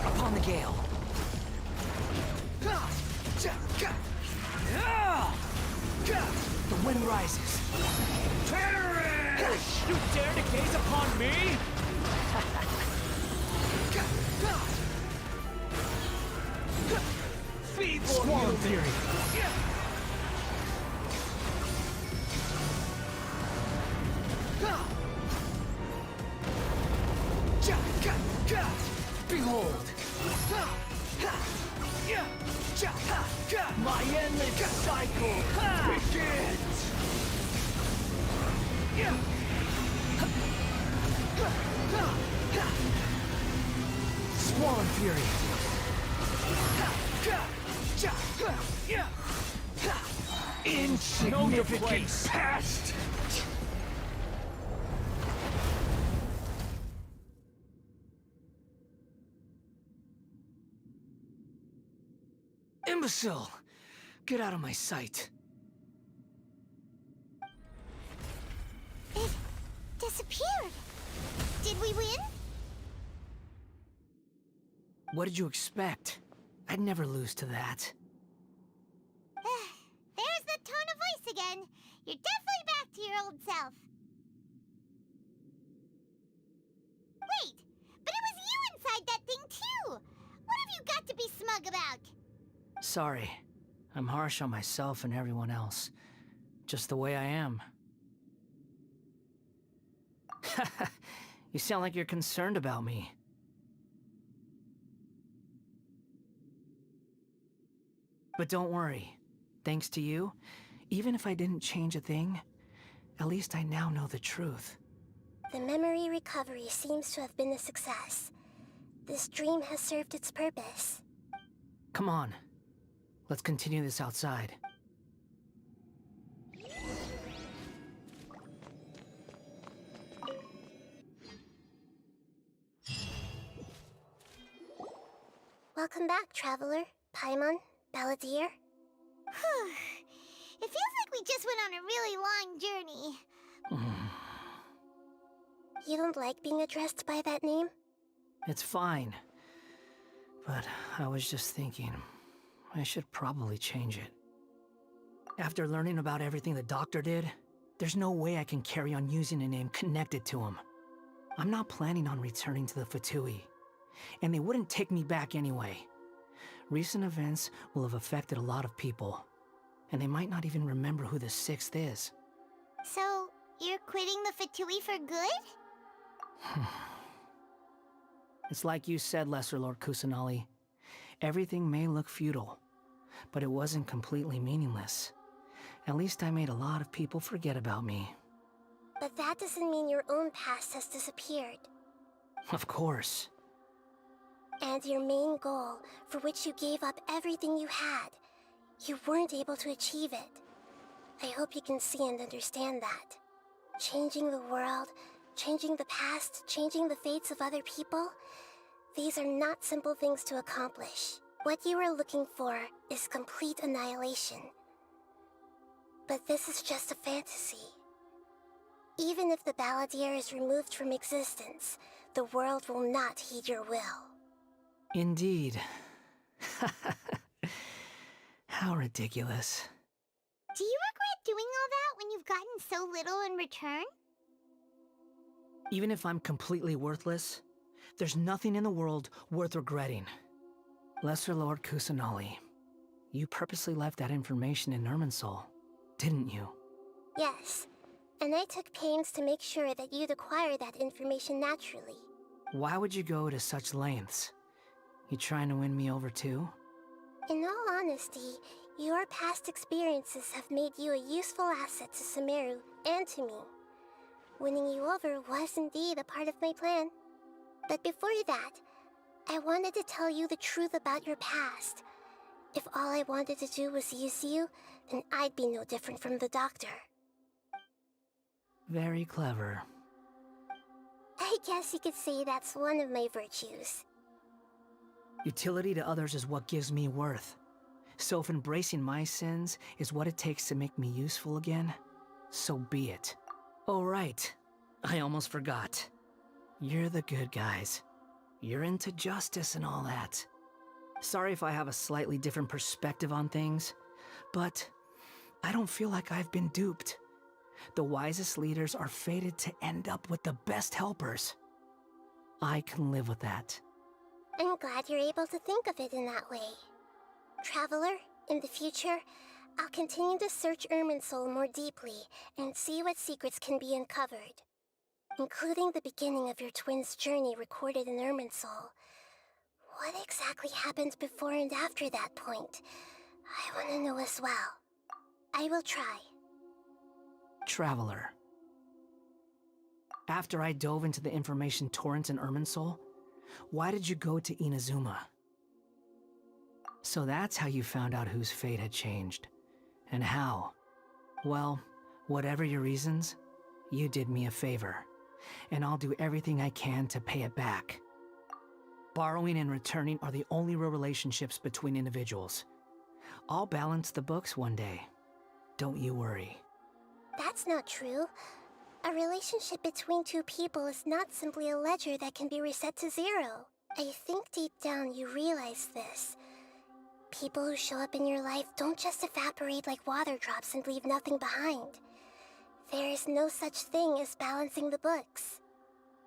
S1: Upon the gale. The wind rises.
S21: Terrorists! You dare to gaze upon me? Feeble
S1: Squall theory. Behold!
S21: My endless cycle begins!
S1: Squall fury.
S21: Insignificant past!
S1: Imbecile! Get out of my sight.
S4: It disappeared. Did we win?
S1: What did you expect? I'd never lose to that.
S4: There's the tone of voice again. You're definitely back to your old self. Wait, but it was you inside that thing too! What have you got to be smug about?
S1: Sorry. I'm harsh on myself and everyone else. Just the way I am. You sound like you're concerned about me. But don't worry. Thanks to you, even if I didn't change a thing, at least I now know the truth.
S5: The memory recovery seems to have been a success. This dream has served its purpose.
S1: Come on. Let's continue this outside.
S5: Welcome back, Traveler, Paimon, Balladeer.
S4: It feels like we just went on a really long journey.
S5: You don't like being addressed by that name?
S1: It's fine. But I was just thinking, I should probably change it. After learning about everything the doctor did, there's no way I can carry on using a name connected to him. I'm not planning on returning to the Fatui, and they wouldn't take me back anyway. Recent events will have affected a lot of people, and they might not even remember who the 6th is.
S4: So, you're quitting the Fatui for good?
S1: It's like you said, Lesser Lord Kusanali. Everything may look futile, but it wasn't completely meaningless. At least I made a lot of people forget about me.
S5: But that doesn't mean your own past has disappeared.
S1: Of course.
S5: And your main goal, for which you gave up everything you had, you weren't able to achieve it. I hope you can see and understand that. Changing the world, changing the past, changing the fates of other people, these are not simple things to accomplish. What you are looking for is complete annihilation. But this is just a fantasy. Even if the Balladeer is removed from existence, the world will not heed your will.
S1: Indeed. How ridiculous.
S4: Do you regret doing all that when you've gotten so little in return?
S1: Even if I'm completely worthless, there's nothing in the world worth regretting. Lesser Lord Kusanali, you purposely left that information in Irminsul, didn't you?
S5: Yes, and I took pains to make sure that you'd acquire that information naturally.
S1: Why would you go to such lengths? You trying to win me over too?
S5: In all honesty, your past experiences have made you a useful asset to Sumeru and to me. Winning you over was indeed a part of my plan. But before that, I wanted to tell you the truth about your past. If all I wanted to do was use you, then I'd be no different from the doctor.
S1: Very clever.
S5: I guess you could say that's one of my virtues.
S1: Utility to others is what gives me worth. So if embracing my sins is what it takes to make me useful again, so be it. Oh right, I almost forgot. You're the good guys. You're into justice and all that. Sorry if I have a slightly different perspective on things, but I don't feel like I've been duped. The wisest leaders are fated to end up with the best helpers. I can live with that.
S5: I'm glad you're able to think of it in that way. Traveler, in the future, I'll continue to search Irminsul more deeply and see what secrets can be uncovered, including the beginning of your twins' journey recorded in Irminsul. What exactly happened before and after that point? I want to know as well. I will try.
S1: Traveler. After I dove into the information torrent in Irminsul, why did you go to Inazuma? So that's how you found out whose fate had changed. And how? Well, whatever your reasons, you did me a favor. And I'll do everything I can to pay it back. Borrowing and returning are the only real relationships between individuals. I'll balance the books one day. Don't you worry.
S5: That's not true. A relationship between two people is not simply a ledger that can be reset to zero. I think deep down you realize this. People who show up in your life don't just evaporate like water drops and leave nothing behind. There is no such thing as balancing the books.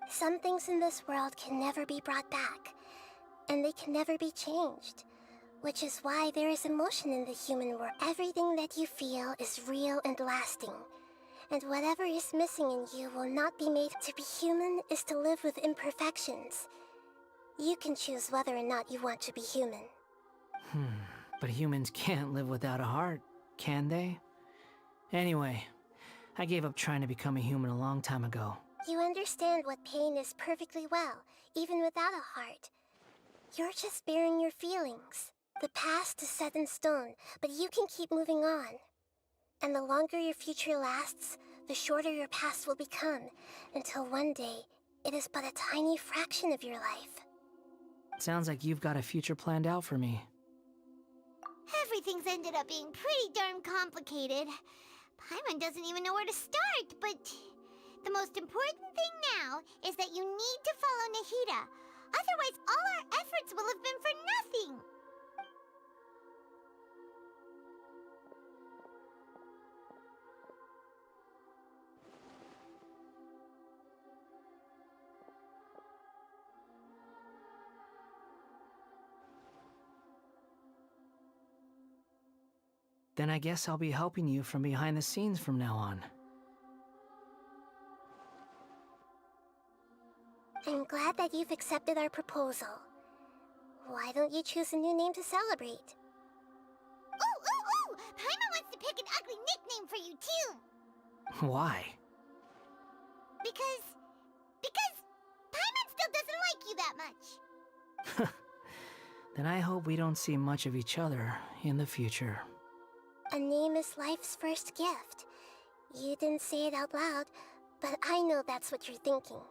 S5: Some things in this world can never be brought back, and they can never be changed. Which is why there is emotion in the human world. Everything that you feel is real and lasting. And whatever is missing in you will not be made. To be human is to live with imperfections. You can choose whether or not you want to be human.
S1: But humans can't live without a heart, can they? Anyway, I gave up trying to become a human a long time ago.
S5: You understand what pain is perfectly well, even without a heart. You're just bearing your feelings. The past is set in stone, but you can keep moving on. And the longer your future lasts, the shorter your past will become, until one day, it is but a tiny fraction of your life.
S1: Sounds like you've got a future planned out for me.
S4: Everything's ended up being pretty darn complicated. Paimon doesn't even know where to start, but the most important thing now is that you need to follow Nahida. Otherwise, all our efforts will have been for nothing.
S1: Then I guess I'll be helping you from behind the scenes from now on.
S5: I'm glad that you've accepted our proposal. Why don't you choose a new name to celebrate?
S4: Ooh! Paimon wants to pick an ugly nickname for you, too!
S1: Why?
S4: Because Paimon still doesn't like you that much.
S1: Then I hope we don't see much of each other in the future.
S5: A name is life's first gift. You didn't say it out loud, but I know that's what you're thinking.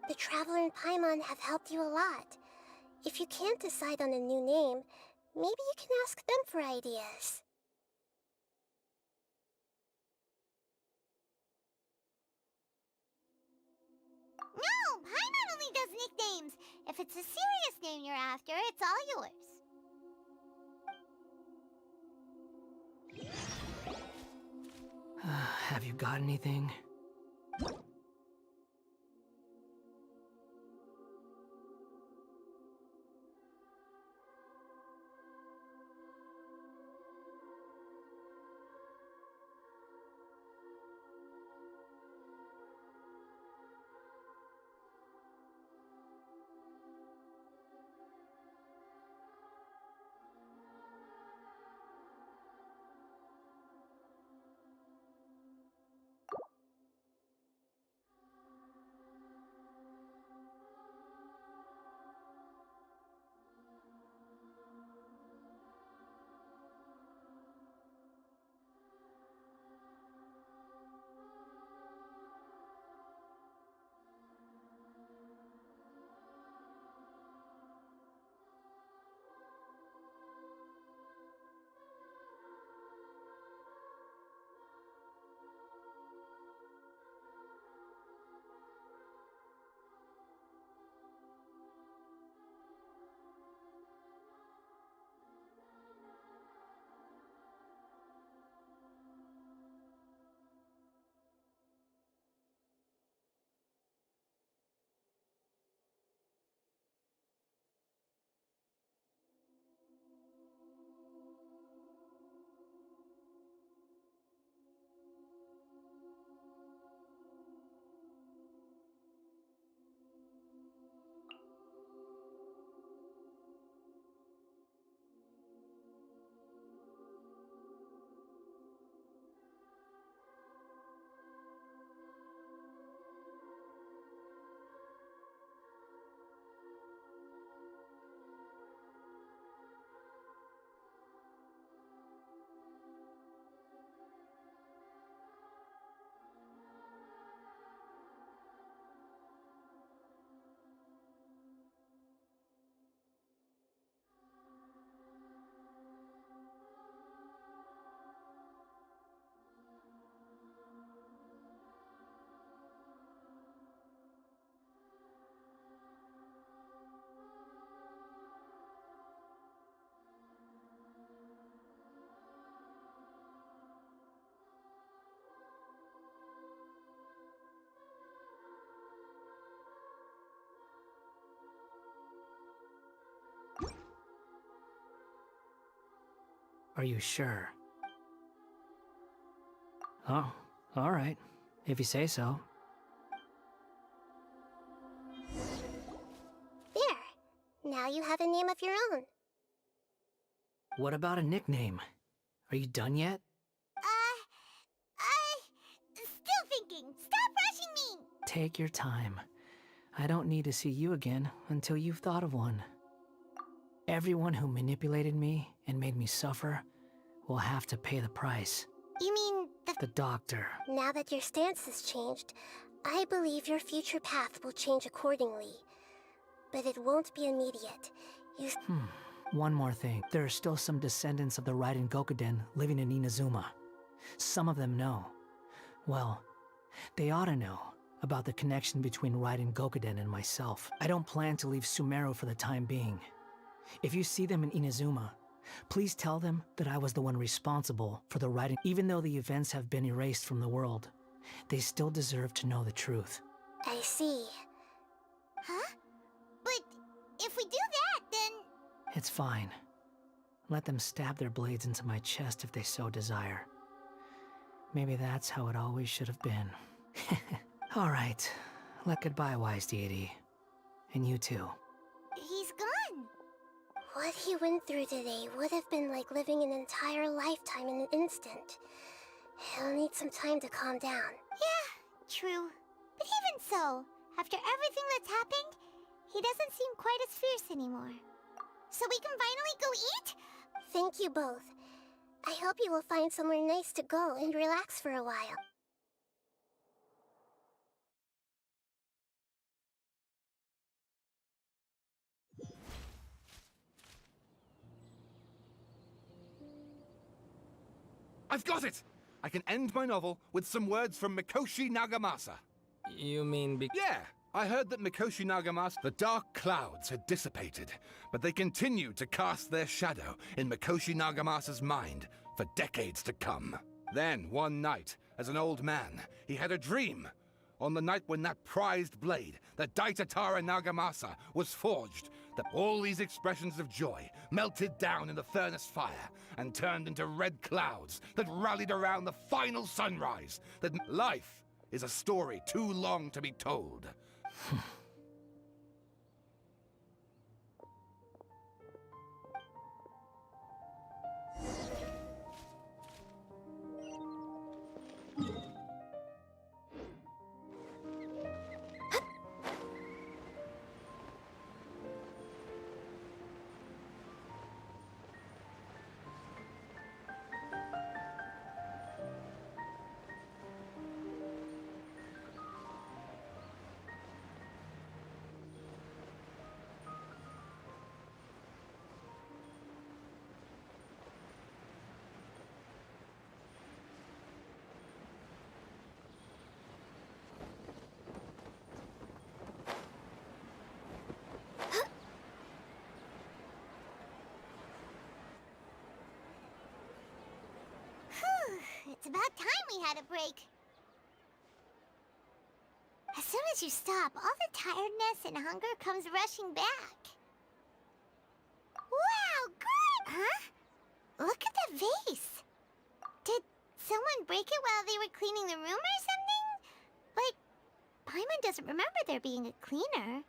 S5: The Traveler and Paimon have helped you a lot. If you can't decide on a new name, maybe you can ask them for ideas.
S4: No, Paimon only does nicknames. If it's a serious name you're after, it's all yours.
S1: Have you got anything? Are you sure? Oh, alright. If you say so.
S5: There. Now you have a name of your own.
S1: What about a nickname? Are you done yet?
S4: Still thinking. Stop rushing me!
S1: Take your time. I don't need to see you again until you've thought of one. Everyone who manipulated me and made me suffer will have to pay the price.
S4: You mean
S1: The doctor.
S5: Now that your stance has changed, I believe your future path will change accordingly. But it won't be immediate.
S1: One more thing. There are still some descendants of the Raiden Gokuden living in Inazuma. Some of them know. Well, they ought to know about the connection between Raiden Gokuden and myself. I don't plan to leave Sumeru for the time being. If you see them in Inazuma, please tell them that I was the one responsible for the Raiden. Even though the events have been erased from the world, they still deserve to know the truth.
S5: I see.
S4: Huh? But if we do that, then...
S1: It's fine. Let them stab their blades into my chest if they so desire. Maybe that's how it always should have been. Alright. Goodbye, wise deity. And you too.
S4: He's gone.
S5: What he went through today would have been like living an entire lifetime in an instant. He'll need some time to calm down.
S4: Yeah, true. But even so, after everything that's happened, he doesn't seem quite as fierce anymore. So we can finally go eat?
S5: Thank you both. I hope you will find somewhere nice to go and relax for a while.
S3: I've got it! I can end my novel with some words from Mikoshi Nagamasa.
S2: You mean
S3: Yeah! I heard that Mikoshi Nagamasa, the dark clouds had dissipated, but they continued to cast their shadow in Mikoshi Nagamasa's mind for decades to come. Then, one night, as an old man, he had a dream. On the night when that prized blade, the Daitatara Nagamasa, was forged, that all these expressions of joy melted down in the furnace fire and turned into red clouds that rallied around the final sunrise, that life is a story too long to be told.
S4: It's about time we had a break. As soon as you stop, all the tiredness and hunger comes rushing back. Wow, good! Huh? Look at the vase. Did someone break it while they were cleaning the room or something? Like, Paimon doesn't remember there being a cleaner.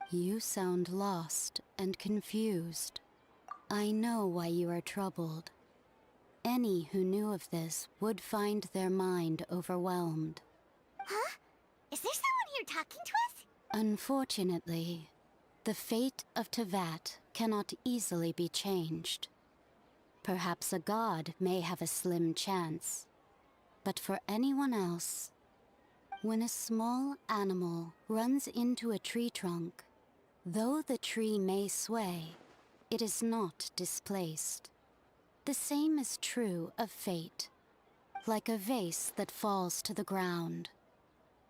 S10: You sound lost and confused. I know why you are troubled. Any who knew of this would find their mind overwhelmed.
S4: Huh? Is there someone here talking to us?
S10: Unfortunately, the fate of Tevat cannot easily be changed. Perhaps a god may have a slim chance. But for anyone else, when a small animal runs into a tree trunk, though the tree may sway, it is not displaced. The same is true of fate, like a vase that falls to the ground.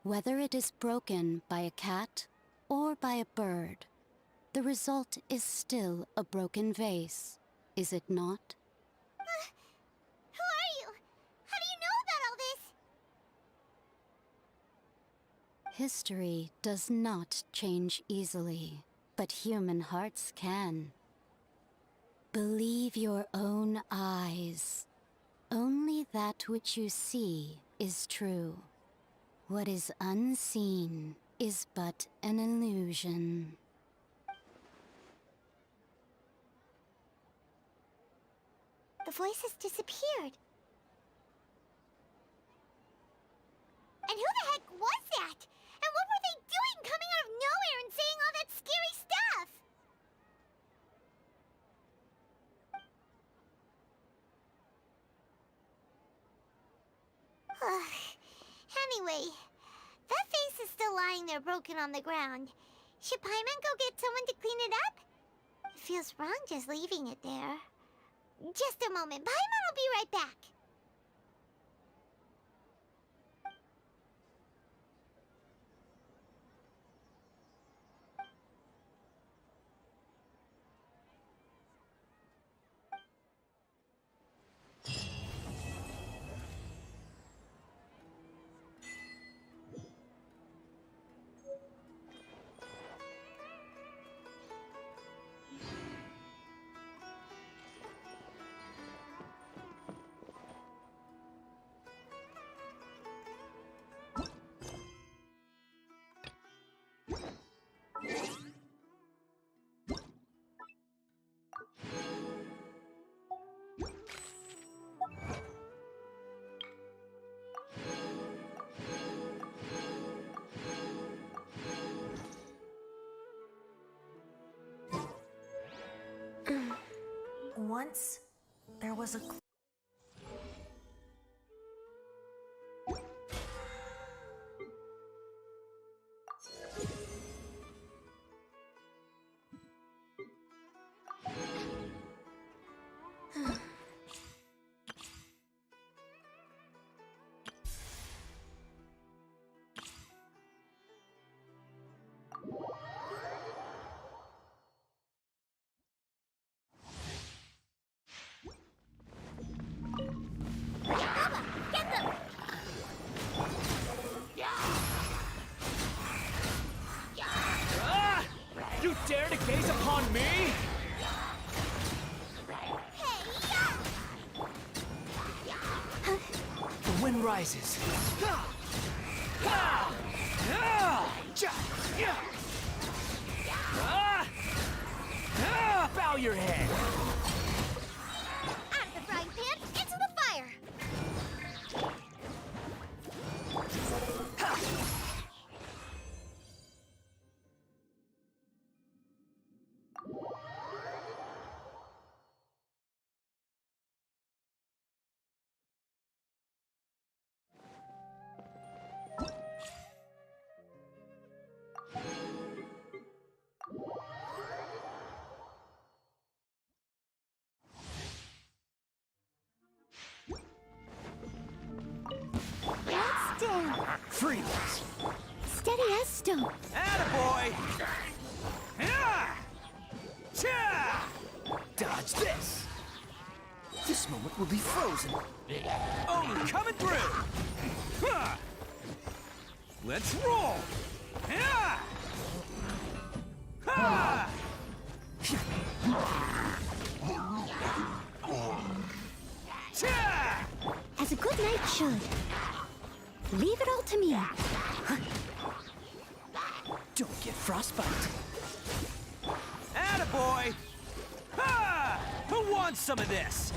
S10: Whether it is broken by a cat or by a bird, the result is still a broken vase, is it not?
S4: Who are you? How do you know about all this?
S10: History does not change easily, but human hearts can. Believe your own eyes. Only that which you see is true. What is unseen is but an illusion.
S4: The voice has disappeared. And who the heck was that? And what were they doing coming out of nowhere and saying all that scary stuff? Anyway, that face is still lying there broken on the ground. Should Paimon go get someone to clean it up? It feels wrong just leaving it there. Just a moment. Paimon will be right back.
S12: Once, there was a...
S21: You dare to gaze upon me?
S1: The wind rises.
S21: Bow your head.
S4: Out of the frying pan, into the fire. Let's down.
S21: Freeze.
S4: Steady as stone.
S21: Attaboy! Dodge this! This moment will be frozen. Only coming through! Let's roll!
S4: As a good knight should. Leave it all to me.
S21: Don't get frostbite. Attaboy! Who wants some of this?